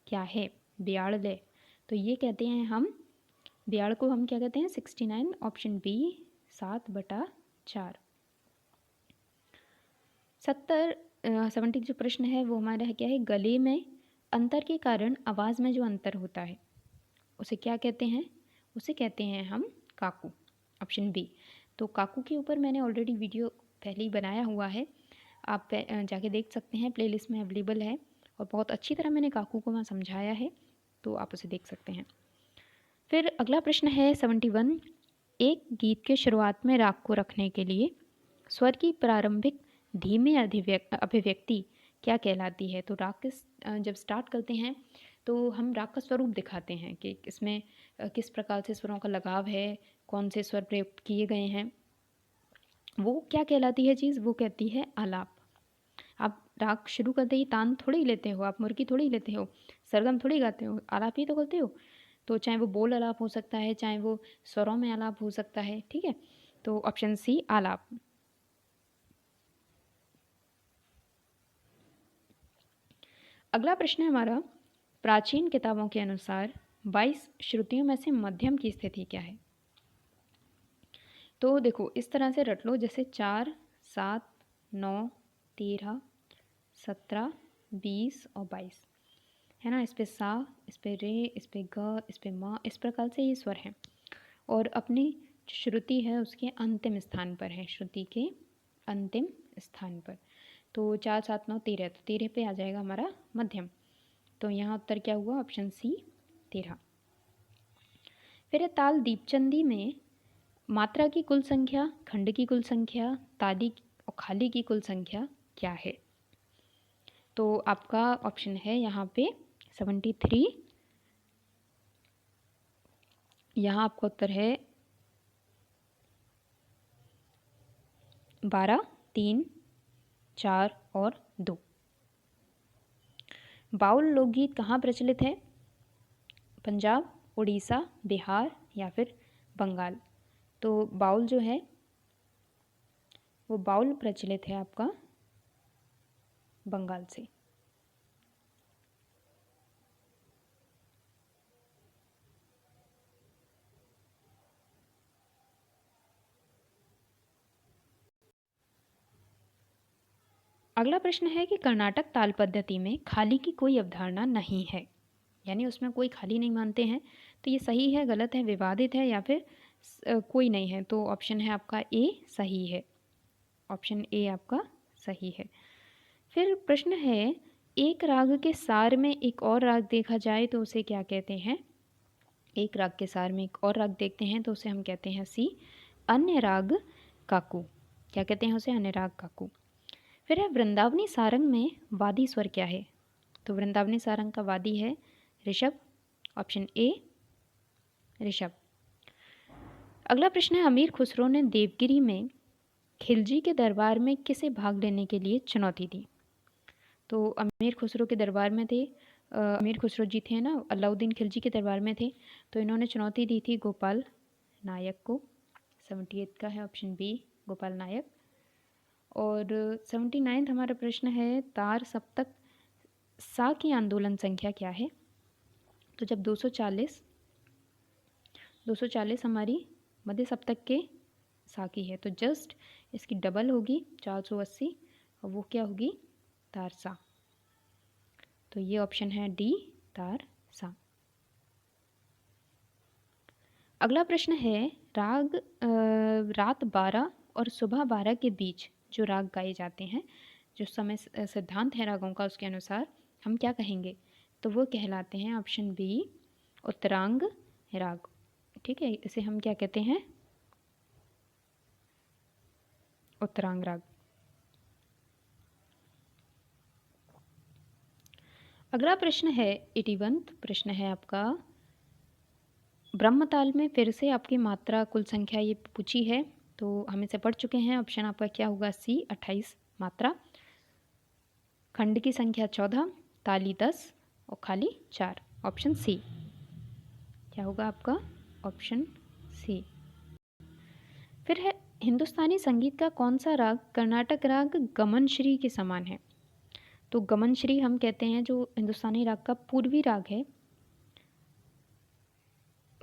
क्या है, ब्याड़ लय, तो ये कहते हैं हम, ब्याड़ को हम क्या कहते हैं, 69 ऑप्शन बी 7/4। 70 जो प्रश्न है वो हमारा क्या है, गले में अंतर के कारण आवाज़ में जो अंतर होता है उसे क्या कहते हैं, उसे कहते हैं हम काकू, ऑप्शन बी। तो काकू के ऊपर मैंने ऑलरेडी वीडियो पहले ही बनाया हुआ है, आप जाके देख सकते हैं, प्लेलिस्ट में अवेलेबल है और बहुत अच्छी तरह मैंने काकू को वहाँ समझाया है, तो आप उसे देख सकते हैं। फिर अगला प्रश्न है 71। एक गीत के शुरुआत में राग को रखने के लिए स्वर की प्रारंभिक धीमी अभिव्यक्ति क्या कहलाती है? तो राग जब स्टार्ट करते हैं तो हम राग का स्वरूप दिखाते हैं कि इसमें किस प्रकार से स्वरों का लगाव है, कौन से स्वर प्रयुक्त किए गए हैं, वो क्या कहलाती है चीज़? वो कहती है आलाप। आप राग शुरू करते ही तान थोड़ी ही लेते हो, आप मुर्गी थोड़ी ही लेते हो, सरगम थोड़ी गाते हो, आलाप ही तो करते हो। तो चाहे वो बोल आलाप हो सकता है, चाहे वो स्वरों में आलाप हो सकता है, ठीक है। तो ऑप्शन सी आलाप। अगला प्रश्न है हमारा, प्राचीन किताबों के अनुसार 22 श्रुतियों में से मध्यम की स्थिति क्या है? तो देखो इस तरह से रट लो, जैसे 4, 7, 9, 13, 17, 20 और 22 है ना। इस पे सा, इस पे रे, इस पे ग, इस पे मा, इस प्रकार से ये स्वर हैं और अपनी जो श्रुति है उसके अंतिम स्थान पर है, श्रुति के अंतिम स्थान पर। तो 4, 7, 9, 13, तो 13 पे आ जाएगा हमारा मध्यम। तो यहाँ उत्तर क्या हुआ? Option C 13। फिर है ताल दीपचंदी में मात्रा की कुल संख्या, खंड की कुल संख्या, ताली और खाली की कुल संख्या क्या है? तो आपका ऑप्शन है यहाँ पे 73। यहाँ आपका उत्तर है 12, 3, 4 और 2। बाउल लोकगीत कहाँ प्रचलित है? पंजाब, उड़ीसा, बिहार या फिर बंगाल? तो बाउल जो है वो बाउल प्रचलित है आपका बंगाल से। अगला प्रश्न है कि कर्नाटक ताल पद्धति में खाली की कोई अवधारणा नहीं है, यानी उसमें कोई खाली नहीं मानते हैं। तो ये सही है, गलत है, विवादित है या फिर कोई नहीं है? तो ऑप्शन है आपका ए सही है। ऑप्शन ए आपका सही है। फिर प्रश्न है, एक राग के सार में एक और राग देखा जाए तो उसे क्या कहते हैं? एक राग के सार में एक और राग देखते हैं तो उसे हम कहते हैं सी अन्य राग काकू। क्या कहते हैं उसे? अन्य राग काकू। फिर है वृंदावनी सारंग में वादी स्वर क्या है? तो वृंदावनी सारंग का वादी है ऋषभ। Option A Rishabh. अगला प्रश्न है, अमीर खुसरो ने देवगिरी में खिलजी के दरबार में किसे भाग लेने के लिए चुनौती दी? तो अमीर खुसरो के दरबार में थे, अमीर खुसरो जी थे ना, अलाउद्दीन खिलजी के दरबार में थे, तो इन्होंने चुनौती दी थी गोपाल नायक को। 78 का है ऑप्शन बी गोपाल नायक। और 79 हमारा प्रश्न है, तार सप्तक सा की आंदोलन संख्या क्या है? तो जब 240 हमारी मध्य सप्तक के सा की है तो जस्ट इसकी डबल होगी 480 और वो क्या होगी? तार सा। तो ये ऑप्शन है डी तार सा। अगला प्रश्न है, रात 12 और सुबह 12 के बीच जो राग गाए जाते हैं, जो समय सिद्धांत है रागों का, उसके अनुसार हम क्या कहेंगे? तो वो कहलाते हैं ऑप्शन बी उत्तरांग राग। ठीक है, इसे हम क्या कहते हैं? उत्तरांग राग। अगला प्रश्न है 81 प्रश्न है आपका, ब्रह्मताल में फिर से आपकी मात्रा कुल संख्या ये पूछी है, तो हम इसे पढ़ चुके हैं। ऑप्शन आपका क्या होगा? सी 28 मात्रा। खंड की संख्या 14, ताली 10 और खाली 4। ऑप्शन सी क्या होगा आपका? Option C. फिर है, हिंदुस्तानी संगीत का कौन सा राग कर्नाटक राग गमन श्री के समान है? तो गमन श्री हम कहते हैं जो हिंदुस्तानी राग का पूर्वी राग है।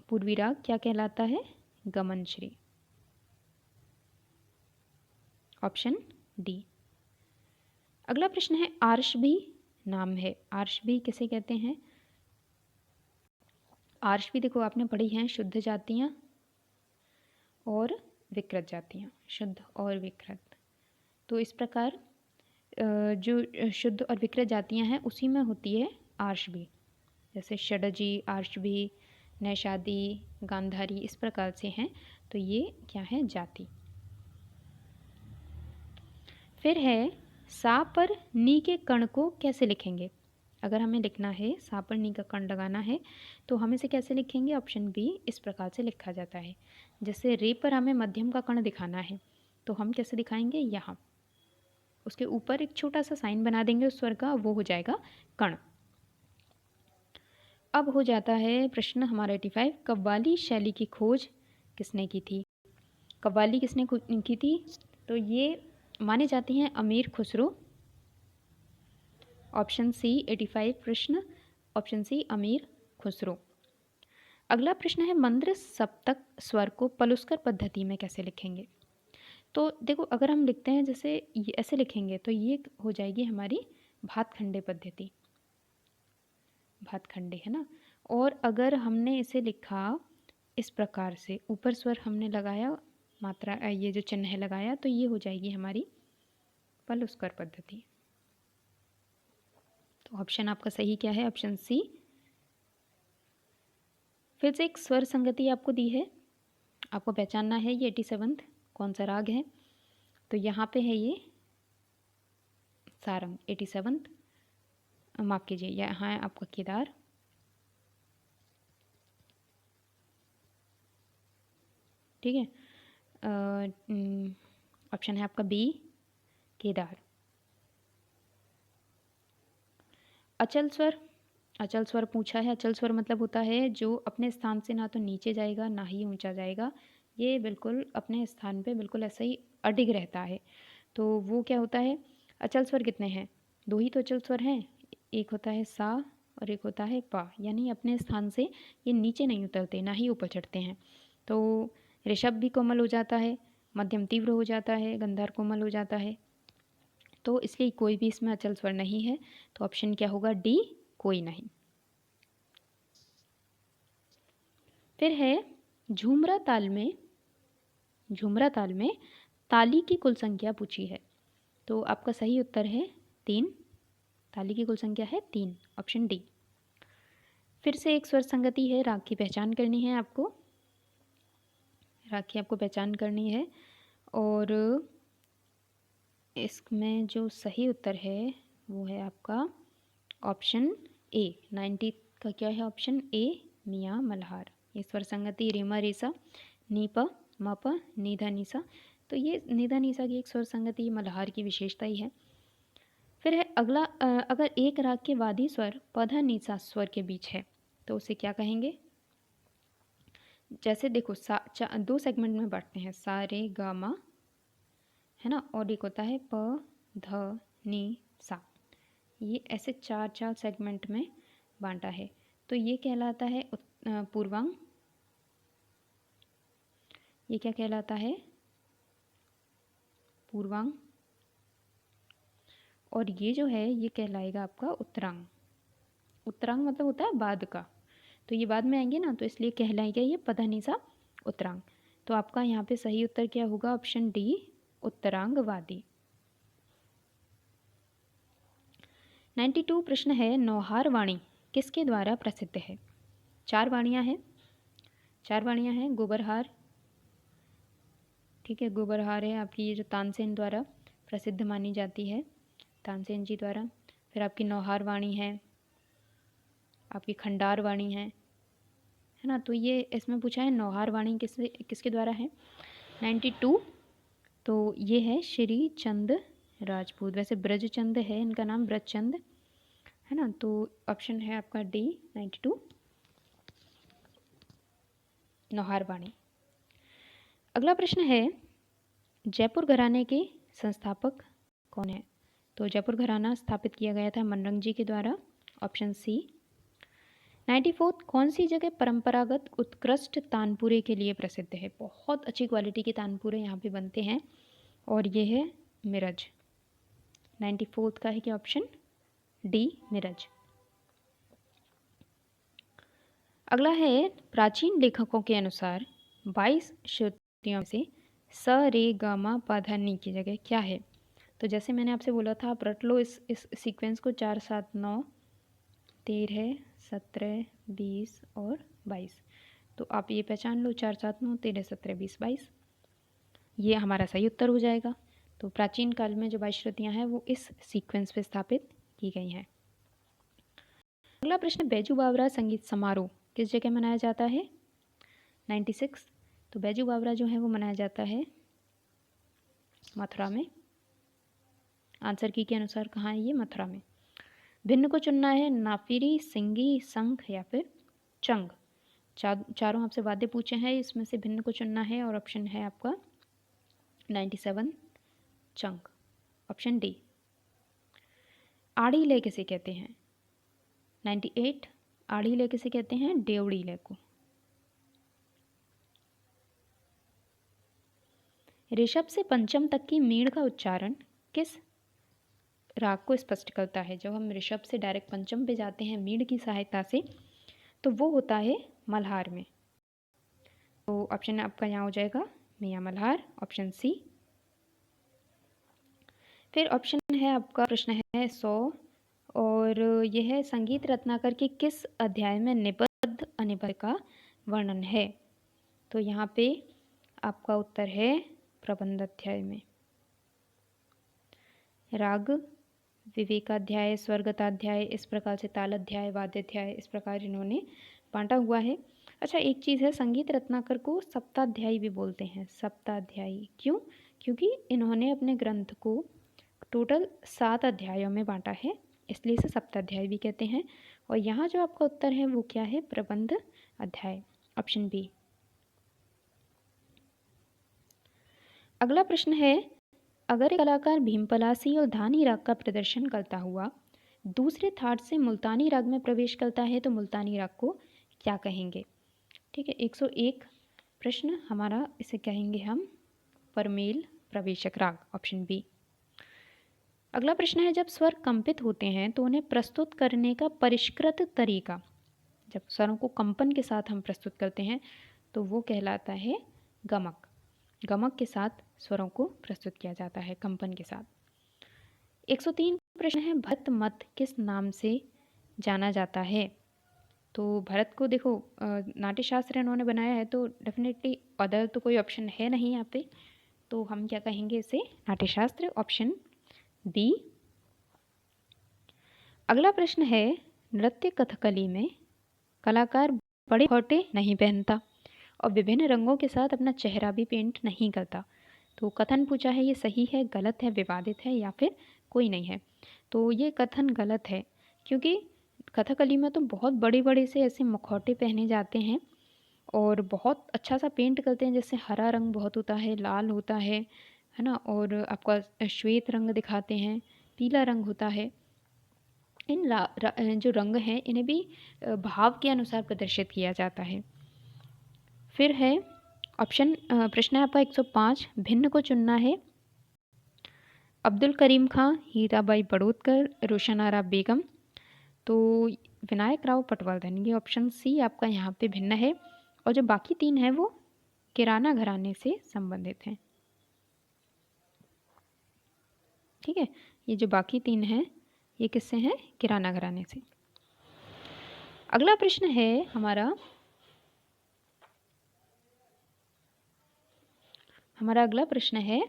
पूर्वी राग क्या कहलाता है? गमन श्री। Option D. अगला प्रश्न है, आर्ष भी नाम है, आर्ष भी किसे कहते हैं? आर्ष भी देखो आपने पढ़ी हैं, शुद्ध जातियाँ और विकृत जातियाँ, शुद्ध और विकृत। तो इस प्रकार जो शुद्ध और विकृत जातियाँ हैं उसी में होती है आर्ष भी, जैसे षडजी, आर्ष भी, नैषादी, गांधारी, इस प्रकार से हैं। तो ये क्या है? जाति। फिर है सा पर नी के कण को कैसे लिखेंगे? अगर हमें लिखना है सा पर नी का कण लगाना है तो हम इसे कैसे लिखेंगे? ऑप्शन बी, इस प्रकार से लिखा जाता है। जैसे रे पर हमें मध्यम का कण दिखाना है तो हम कैसे दिखाएंगे? यहाँ उसके ऊपर एक छोटा सा साइन बना देंगे उस स्वर का, वो हो जाएगा कण। अब हो जाता है प्रश्न हमारा 85, कव्वाली शैली की खोज किसने की थी? कव्वाली किसने की थी? तो ये माने जाते हैं अमीर खुसरो। ऑप्शन सी 85 प्रश्न, ऑप्शन सी अमीर खुसरो। अगला प्रश्न है मंद्र सप्तक स्वर को पलुस्कर पद्धति में कैसे लिखेंगे? तो देखो, अगर हम लिखते हैं जैसे ये ऐसे लिखेंगे तो ये हो जाएगी हमारी भातखंडे पद्धति, भातखंडे, है ना। और अगर हमने इसे लिखा इस प्रकार से, ऊपर स्वर हमने लगाया, मात्रा ये जो चिन्ह लगाया, तो ये हो जाएगी हमारी पलुस्कर पद्धति। तो ऑप्शन आपका सही क्या है? Option C. फिर से एक स्वर संगति आपको दी है, आपको पहचानना है ये 87 कौन सा राग है। तो यहाँ पे है ये सारंग 87, माफ कीजिए, यहाँ है आपका केदार। ठीक है, ऑप्शन है आपका बी, केदार। अचल स्वर, अचल स्वर पूछा है। अचल स्वर मतलब होता है जो अपने स्थान से ना तो नीचे जाएगा ना ही ऊंचा जाएगा, ये बिल्कुल अपने स्थान पे बिल्कुल ऐसा ही अडिग रहता है। तो वो क्या होता है? अचल स्वर कितने हैं? दो ही तो अचल स्वर हैं, एक होता है सा और एक होता है पा, यानी अपने स्थान से ये नीचे नहीं उतरते ना ही ऊपर चढ़ते हैं। तो ऋषभ भी कोमल हो जाता है, मध्यम तीव्र हो जाता है, गंधार कोमल हो जाता है। तो इसलिए कोई भी इसमें अचल स्वर नहीं है। तो ऑप्शन क्या होगा? डी, कोई नहीं। फिर है झुमरा ताल में, झुमरा ताल में ताली की कुल संख्या पूछी है। तो आपका सही उत्तर है 3, ताली की कुल संख्या है 3, ऑप्शन डी। फिर से एक स्वर संगति है, राग की पहचान करनी है आपको, राग की आपको पहचान करनी है। और इसमें जो सही उत्तर है वो है आपका ऑप्शन ए, 90 का क्या है? ऑप्शन ए, मियाँ मल्हार। ये स्वर संगति रेमा रेसा, नीपा मापा, निधा निसा। तो ये निधा निसा की एक स्वर संगति मल्हार की विशेषता ही है। फिर है अगला, अगर एक राग के वादी स्वर पधा निसा स्वर के बीच है तो उसे क्या कहेंगे? जैसे देखो, दो सेगमेंट में बांटते हैं, सा रे गा मा, है ना, और एक होता है प ध नी सा। ये ऐसे चार चार सेगमेंट में बांटा है। तो ये कहलाता है पूर्वांग, ये क्या कहलाता है? पूर्वांग। और ये जो है ये कहलाएगा आपका उत्तरांग। उत्तरांग मतलब होता है बाद का, तो ये बाद में आएंगे ना, तो इसलिए कहलाएगा ये पधानीसा उत्तरांग। तो आपका यहाँ पे सही उत्तर क्या होगा? ऑप्शन डी, उत्तरांग वादी। 92 प्रश्न है नौहार वाणी किसके द्वारा प्रसिद्ध है? चार वाणियाँ हैं, चार वाणियाँ हैं। गोबरहार, ठीक है, गोबरहार है आपकी, ये जो तानसेन द्वारा प्रसिद्ध मानी जाती है, तानसेन जी द्वारा। फिर आपकी नौहार वाणी है, आपकी खंडार वाणी है ना। तो ये इसमें पूछा है नौहार वाणी किसके द्वारा है? 92, तो ये है श्री चंद राजपूत। वैसे ब्रजचंद है इनका नाम, ब्रजचंद, है ना। तो ऑप्शन है आपका डी, 92, नौहार वाणी। अगला प्रश्न है जयपुर घराने के संस्थापक कौन है? तो जयपुर घराना स्थापित किया गया था मनरंग जी के द्वारा, ऑप्शन सी। 94 कौन सी जगह परंपरागत उत्कृष्ट तानपुरे के लिए प्रसिद्ध है? बहुत अच्छी क्वालिटी के तानपुरे यहाँ पे बनते हैं, और ये है मिरज। 94 का है क्या? Option D, Miraj. अगला है प्राचीन लेखकों के अनुसार 22 श्रुतियों से स रे गा मा पा धा नी की जगह क्या है? तो जैसे मैंने आपसे बोला था, आप रट लो इस सीक्वेंस को, 4 7 9 13 17 20 और 22। तो आप ये पहचान लो, 4 7 9 13 17 20 22, ये हमारा सही उत्तर हो जाएगा। तो प्राचीन काल में जो 22 श्रुतियाँ हैं वो इस सीक्वेंस पे स्थापित की गई हैं। अगला प्रश्न, बैजू बावरा संगीत समारोह किस जगह मनाया जाता है? 96। तो बैजू बावरा जो है वो मनाया जाता है मथुरा में। आंसर की के अनुसार कहाँ है ये? मथुरा में। भिन्न को चुनना है, नाफिरी, सिंगी, शंख या फिर चंग। चारों आपसे वाद्य पूछे हैं, इसमें से भिन्न को चुनना है और ऑप्शन है आपका 97 चंग, ऑप्शन डी। आड़ी ले किसे कहते हैं? 98 आड़ी ले किसे कहते हैं? देवड़ी ले को। ऋषभ से पंचम तक की मीण का उच्चारण किस राग को स्पष्ट करता है? जब हम ऋषभ से डायरेक्ट पंचम पे जाते हैं मीण की सहायता से, तो वो होता है मल्हार में। तो ऑप्शन आपका यहाँ हो जाएगा मियाँ मल्हार, ऑप्शन सी। फिर ऑप्शन है आपका, प्रश्न है 100 और यह है संगीत रत्नाकर के किस अध्याय में निबद्ध अनिबद्ध का वर्णन है? तो यहाँ पे आपका उत्तर है प्रबंध अध्याय में। राग विवेकाध्याय, स्वर्गताध्याय, इस प्रकार से तालाध्याय, वाद्याध्याय, इस प्रकार इन्होंने बांटा हुआ है। अच्छा, एक चीज़ है, संगीत रत्नाकर को सप्ताध्यायी भी बोलते हैं। सप्ताध्यायी क्यों? क्योंकि इन्होंने अपने ग्रंथ को टोटल 7 अध्यायों में बांटा है, इसलिए इसे सप्ताध्यायी भी कहते हैं। और यहाँ जो आपका उत्तर है वो क्या है? प्रबंध अध्याय, ऑप्शन बी। अगला प्रश्न है, अगर एक कलाकार भीमपलासी और धानी राग का प्रदर्शन करता हुआ दूसरे थाट से मुल्तानी राग में प्रवेश करता है तो मुल्तानी राग को क्या कहेंगे? ठीक है, 101 प्रश्न हमारा, इसे कहेंगे हम परमेल प्रवेशक राग, ऑप्शन बी। अगला प्रश्न है, जब स्वर कंपित होते हैं तो उन्हें प्रस्तुत करने का परिष्कृत तरीका, जब स्वरों को कंपन के साथ हम प्रस्तुत करते हैं तो वो कहलाता है गमक। गमक के साथ स्वरों को प्रस्तुत किया जाता है, कंपन के साथ। 103 प्रश्न है, भरत मत किस नाम से जाना जाता है? तो भरत को देखो नाट्य शास्त्र इन्होंने बनाया है, तो डेफिनेटली अदर तो कोई ऑप्शन है नहीं यहाँ पे, तो हम क्या कहेंगे इसे? नाट्य शास्त्र, ऑप्शन बी। अगला प्रश्न है, नृत्य कथकली में कलाकार बड़े मुखौटे नहीं पहनता और विभिन्न रंगों के साथ अपना चेहरा भी पेंट नहीं करता। तो कथन पूछा है, ये सही है, गलत है, विवादित है या फिर कोई नहीं है? तो ये कथन गलत है, क्योंकि कथकली में तो बहुत बड़े बड़े से ऐसे मुखौटे पहने जाते हैं और बहुत अच्छा सा पेंट करते हैं, जैसे हरा रंग बहुत होता है, लाल होता है ना, और आपका श्वेत रंग दिखाते हैं, पीला रंग होता है। इन जो रंग हैं इन्हें भी भाव के अनुसार प्रदर्शित किया जाता है। फिर है ऑप्शन, प्रश्न है आपका 105, भिन्न को चुनना है, अब्दुल करीम खां, हीराबाई बड़ौदकर, रोशन आरा बेगम, तो विनायक राव पटवर्धन, ये ऑप्शन सी आपका यहाँ पे भिन्न है। और जो बाकी 3 हैं वो किराना घराने से संबंधित हैं। ठीक है, ये जो बाकी 3 हैं ये किससे हैं? किराना घराने से। अगला प्रश्न है हमारा अगला प्रश्न है,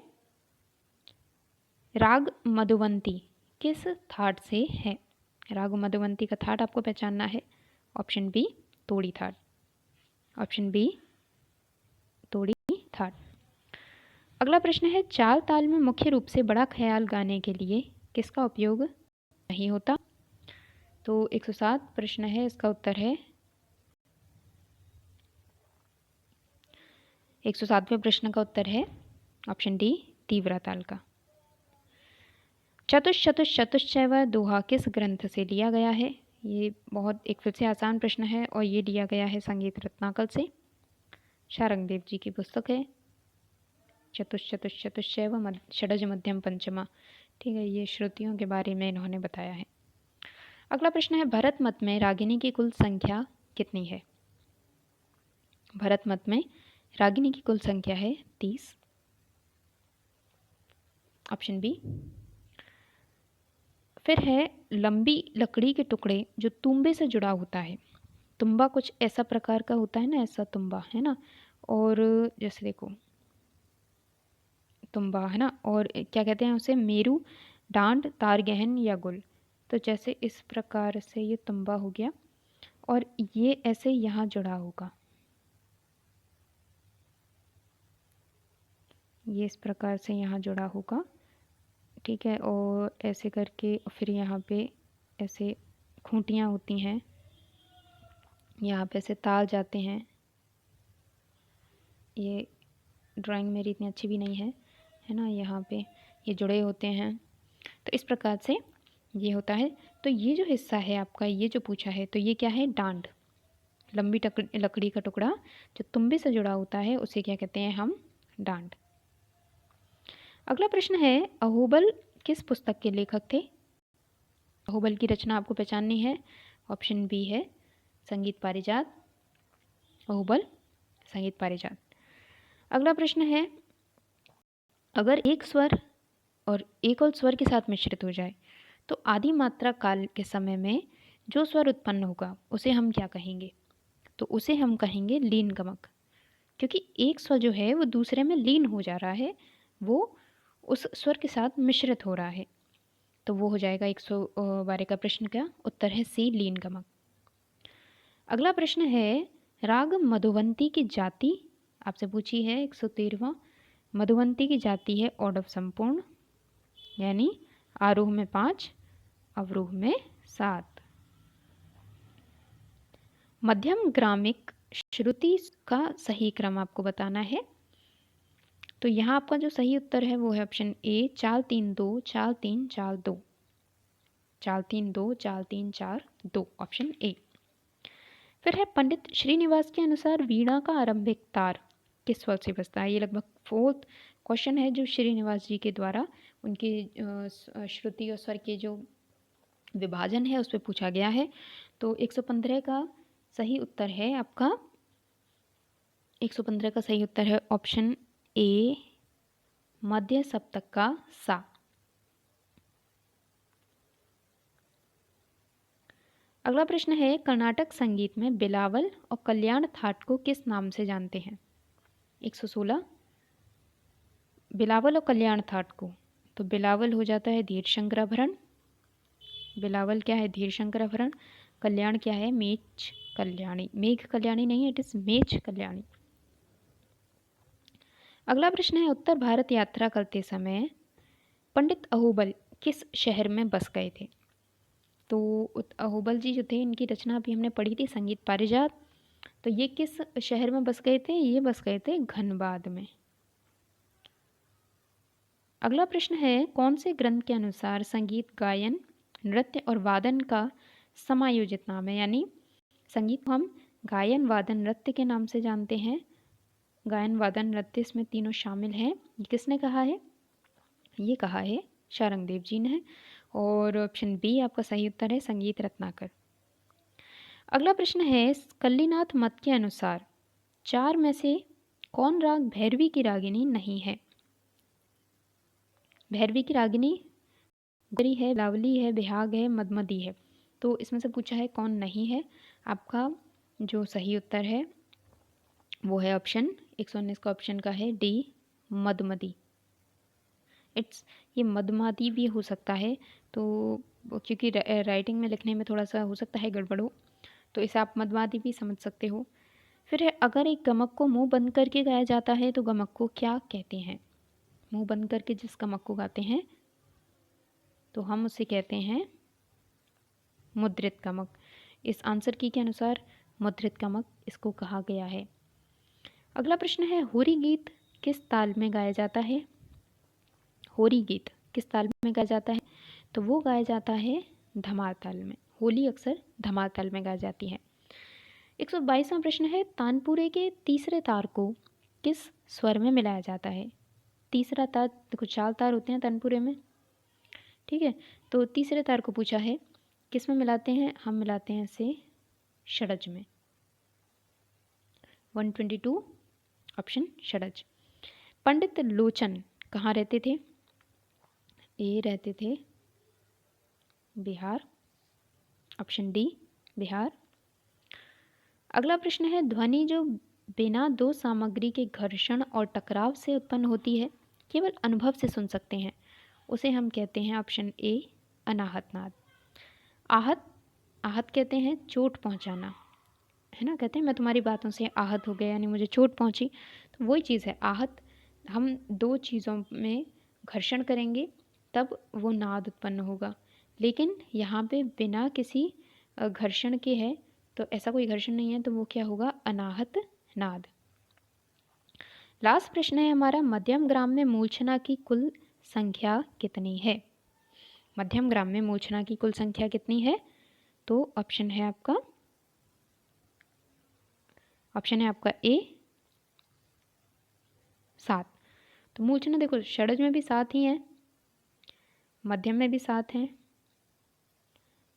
राग मधुवंती किस थाट से है? राग मधुवंती का थाट आपको पहचानना है, ऑप्शन बी तोड़ी थाट, ऑप्शन बी तोड़ी थाट। अगला प्रश्न है, चाल ताल में मुख्य रूप से बड़ा ख्याल गाने के लिए किसका उपयोग नहीं होता? तो 107 प्रश्न है, इसका उत्तर है 107वें प्रश्न का उत्तर है ऑप्शन डी तीव्र ताल का। चतुष चतुष चतुश्चैव दोहा किस ग्रंथ से लिया गया है? ये बहुत एक फिर से आसान प्रश्न है और ये लिया गया है संगीत रत्नाकर से, शारंगदेव जी की पुस्तक है। चतुष चतुष चतुश्चैव षडज मध्यम पंचमा, ठीक है, ये श्रुतियों के बारे में इन्होंने बताया है। अगला प्रश्न है, भरत मत में रागिनी की कुल संख्या कितनी है? भरत मत में रागिनी की कुल संख्या है 30, ऑप्शन बी। फिर है लंबी लकड़ी के टुकड़े जो तुम्बे से जुड़ा होता है। तुम्बा कुछ ऐसा प्रकार का होता है ना, ऐसा तुम्बा है ना। और जैसे देखो तुम्बा है ना, और क्या कहते हैं उसे, मेरू, डांड, तार गहन या गुल। तो जैसे इस प्रकार से ये तुम्बा हो गया और ये ऐसे यहाँ जुड़ा होगा, ये इस प्रकार से यहाँ जुड़ा होगा, ठीक है। और ऐसे करके फिर यहाँ पे ऐसे खूंटियाँ होती हैं, यहाँ पे ऐसे ताल जाते हैं। ये ड्राइंग मेरी इतनी अच्छी भी नहीं है ना। यहाँ पे ये जुड़े होते हैं, तो इस प्रकार से ये होता है। तो ये जो हिस्सा है आपका, ये जो पूछा है, तो ये क्या है, डांड, लंबी लकड़ी का टुकड़ा जो तुम्बे से जुड़ा होता है उसे क्या कहते हैं हम, डांड। अगला प्रश्न है, अहोबल किस पुस्तक के लेखक थे। अहोबल की रचना आपको पहचाननी है। ऑप्शन बी है संगीत पारिजात, अहोबल संगीत पारिजात। अगला प्रश्न है, अगर एक स्वर और एक और स्वर के साथ मिश्रित हो जाए तो आदि मात्रा काल के समय में जो स्वर उत्पन्न होगा उसे हम क्या कहेंगे। तो उसे हम कहेंगे लीन गमक, क्योंकि एक स्वर जो है वो दूसरे में लीन हो जा रहा है, वो उस स्वर के साथ मिश्रित हो रहा है। तो वो हो जाएगा 112 का प्रश्न का उत्तर है सी, लीन गमक। अगला प्रश्न है, राग मधुवंती की जाति आपसे पूछी है 113वां। मधुवंती की जाति है औडव संपूर्ण, यानी आरोह में 5, अवरोह में 7। मध्यम ग्रामिक श्रुति का सही क्रम आपको बताना है। तो यहाँ आपका जो सही उत्तर है वो है ऑप्शन ए, 4-3-2 4-3-4-2, 4-3-2 4-3-4-2, ऑप्शन ए। फिर है, पंडित श्रीनिवास के अनुसार वीणा का आरंभिक तार किस स्वर से बजता है। ये लगभग 4th क्वेश्चन है जो श्रीनिवास जी के द्वारा उनके श्रुति और स्वर के जो विभाजन है उस पर पूछा गया है। तो 115 का सही उत्तर है आपका, 115 का सही उत्तर है ऑप्शन ए, मध्य सप्तक का सा। अगला प्रश्न है, कर्नाटक संगीत में बिलावल और कल्याण थाट को किस नाम से जानते हैं। 116, बिलावल और कल्याण थाट को, तो बिलावल हो जाता है धीर शंकराभरण, बिलावल क्या है, धीर शंकराभरण। कल्याण क्या है, मेच कल्याणी, मेघ कल्याणी नहीं है, इट इज मेच कल्याणी। अगला प्रश्न है, उत्तर भारत यात्रा करते समय पंडित अहोबल किस शहर में बस गए थे। तो अहोबल जी जो थे इनकी रचना भी हमने पढ़ी थी, संगीत पारिजात। तो ये किस शहर में बस गए थे, ये बस गए थे घनबाद में। अगला प्रश्न है, कौन से ग्रंथ के अनुसार संगीत गायन, नृत्य और वादन का समायोजित नाम है। यानी संगीत को हम गायन, वादन, नृत्य के नाम से जानते हैं। गायन, वादन, नृत्य इसमें तीनों शामिल हैं। ये किसने कहा है, ये कहा है शारंगदेव जी ने। और ऑप्शन बी आपका सही उत्तर है संगीत रत्नाकर। अगला प्रश्न है, कल्लीनाथ मत के अनुसार 4 में से कौन राग भैरवी की रागिनी नहीं है। भैरवी की रागिनी गरी है, लावली है, बिहाग है, मदमदी है। तो इसमें से पूछा है कौन नहीं है। आपका जो सही उत्तर है वो है ऑप्शन 119 का ऑप्शन का है डी, मदमदी। ये मदमादी भी हो सकता है, तो क्योंकि राइटिंग में लिखने में थोड़ा सा हो सकता है गड़बड़ हो, तो इसे आप मदमादी भी समझ सकते हो। फिर है, अगर एक गमक को मुंह बंद करके गाया जाता है तो गमक को क्या कहते हैं। मुंह बंद करके जिस गमक को गाते हैं तो हम उसे कहते हैं मुद्रित गमक। इस आंसर की के अनुसार मुद्रित गमक इसको कहा गया है। अगला प्रश्न है, होरी गीत किस ताल में गाया जाता है। होरी गीत किस ताल में गाया जाता है, तो वो गाया जाता है धमार ताल में। होली अक्सर धमार ताल में गाई जाती है। 122वां प्रश्न है, तानपुरे के तीसरे तार को किस स्वर में मिलाया जाता है। तीसरा तार, देखो 4 तार होते हैं तानपुरे में, ठीक है। तो तीसरे तार को पूछा है किस में मिलाते हैं, हम मिलाते हैं इसे षडज में। 122 ऑप्शन षडज। पंडित लोचन कहाँ रहते थे। ए रहते थे बिहार, ऑप्शन डी बिहार। अगला प्रश्न है, ध्वनि जो बिना दो सामग्री के घर्षण और टकराव से उत्पन्न होती है, केवल अनुभव से सुन सकते हैं, उसे हम कहते हैं ऑप्शन ए अनाहत नाद। आहत, आहत कहते हैं चोट पहुंचाना, है ना, कहते हैं मैं तुम्हारी बातों से आहत हो गया, यानी मुझे चोट पहुंची, तो वही चीज़ है आहत। हम दो चीज़ों में घर्षण करेंगे तब वो नाद उत्पन्न होगा, लेकिन यहाँ पे बिना किसी घर्षण के है, तो ऐसा कोई घर्षण नहीं है, तो वो क्या होगा, अनाहत नाद। लास्ट प्रश्न है हमारा, मध्यम ग्राम में मूर्छना की कुल संख्या कितनी है? मध्यम ग्राम में मूर्छना की कुल संख्या कितनी है? तो ऑप्शन है आपका ए 7। तो मूर्छना देखो, षड्ज में भी 7 ही हैं, मध्यम में भी 7 हैं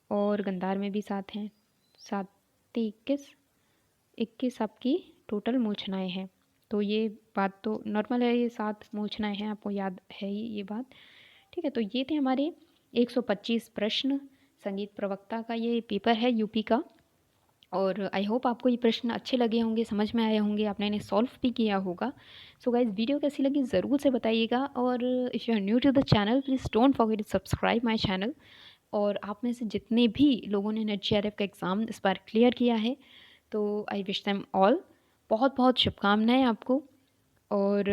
और गंधार में भी 7 हैं। 7 21 आपकी टोटल मूर्छनाएँ हैं। तो ये बात तो नॉर्मल है, ये 7 मूर्छनाएँ हैं, आपको याद है ही ये बात, ठीक है। तो ये थे हमारे 125 प्रश्न, संगीत प्रवक्ता का ये पेपर है यूपी का, और आई होप आपको ये प्रश्न अच्छे लगे होंगे, समझ में आए होंगे, आपने इन्हें सॉल्व भी किया होगा। सो गाइज, वीडियो कैसी लगी ज़रूर से बताइएगा, और if you are new to the channel please don't forget to subscribe my channel. और आप में से जितने भी लोगों ने नेट जेआरएफ का एग्ज़ाम इस बार क्लियर किया है, तो आई विश देम ऑल बहुत बहुत शुभकामनाएँ आपको। और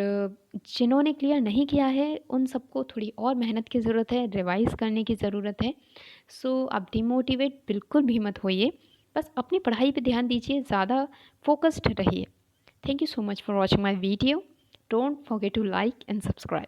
जिन्होंने क्लियर नहीं किया है उन सबको थोड़ी और मेहनत की ज़रूरत है, रिवाइज़ करने की ज़रूरत है। सो आप डिमोटिवेट बिल्कुल भी मत होइए, बस अपनी पढ़ाई पे ध्यान दीजिए, ज़्यादा फोकस्ड रहिए। Thank you so much for watching my video. Don't forget to like and subscribe.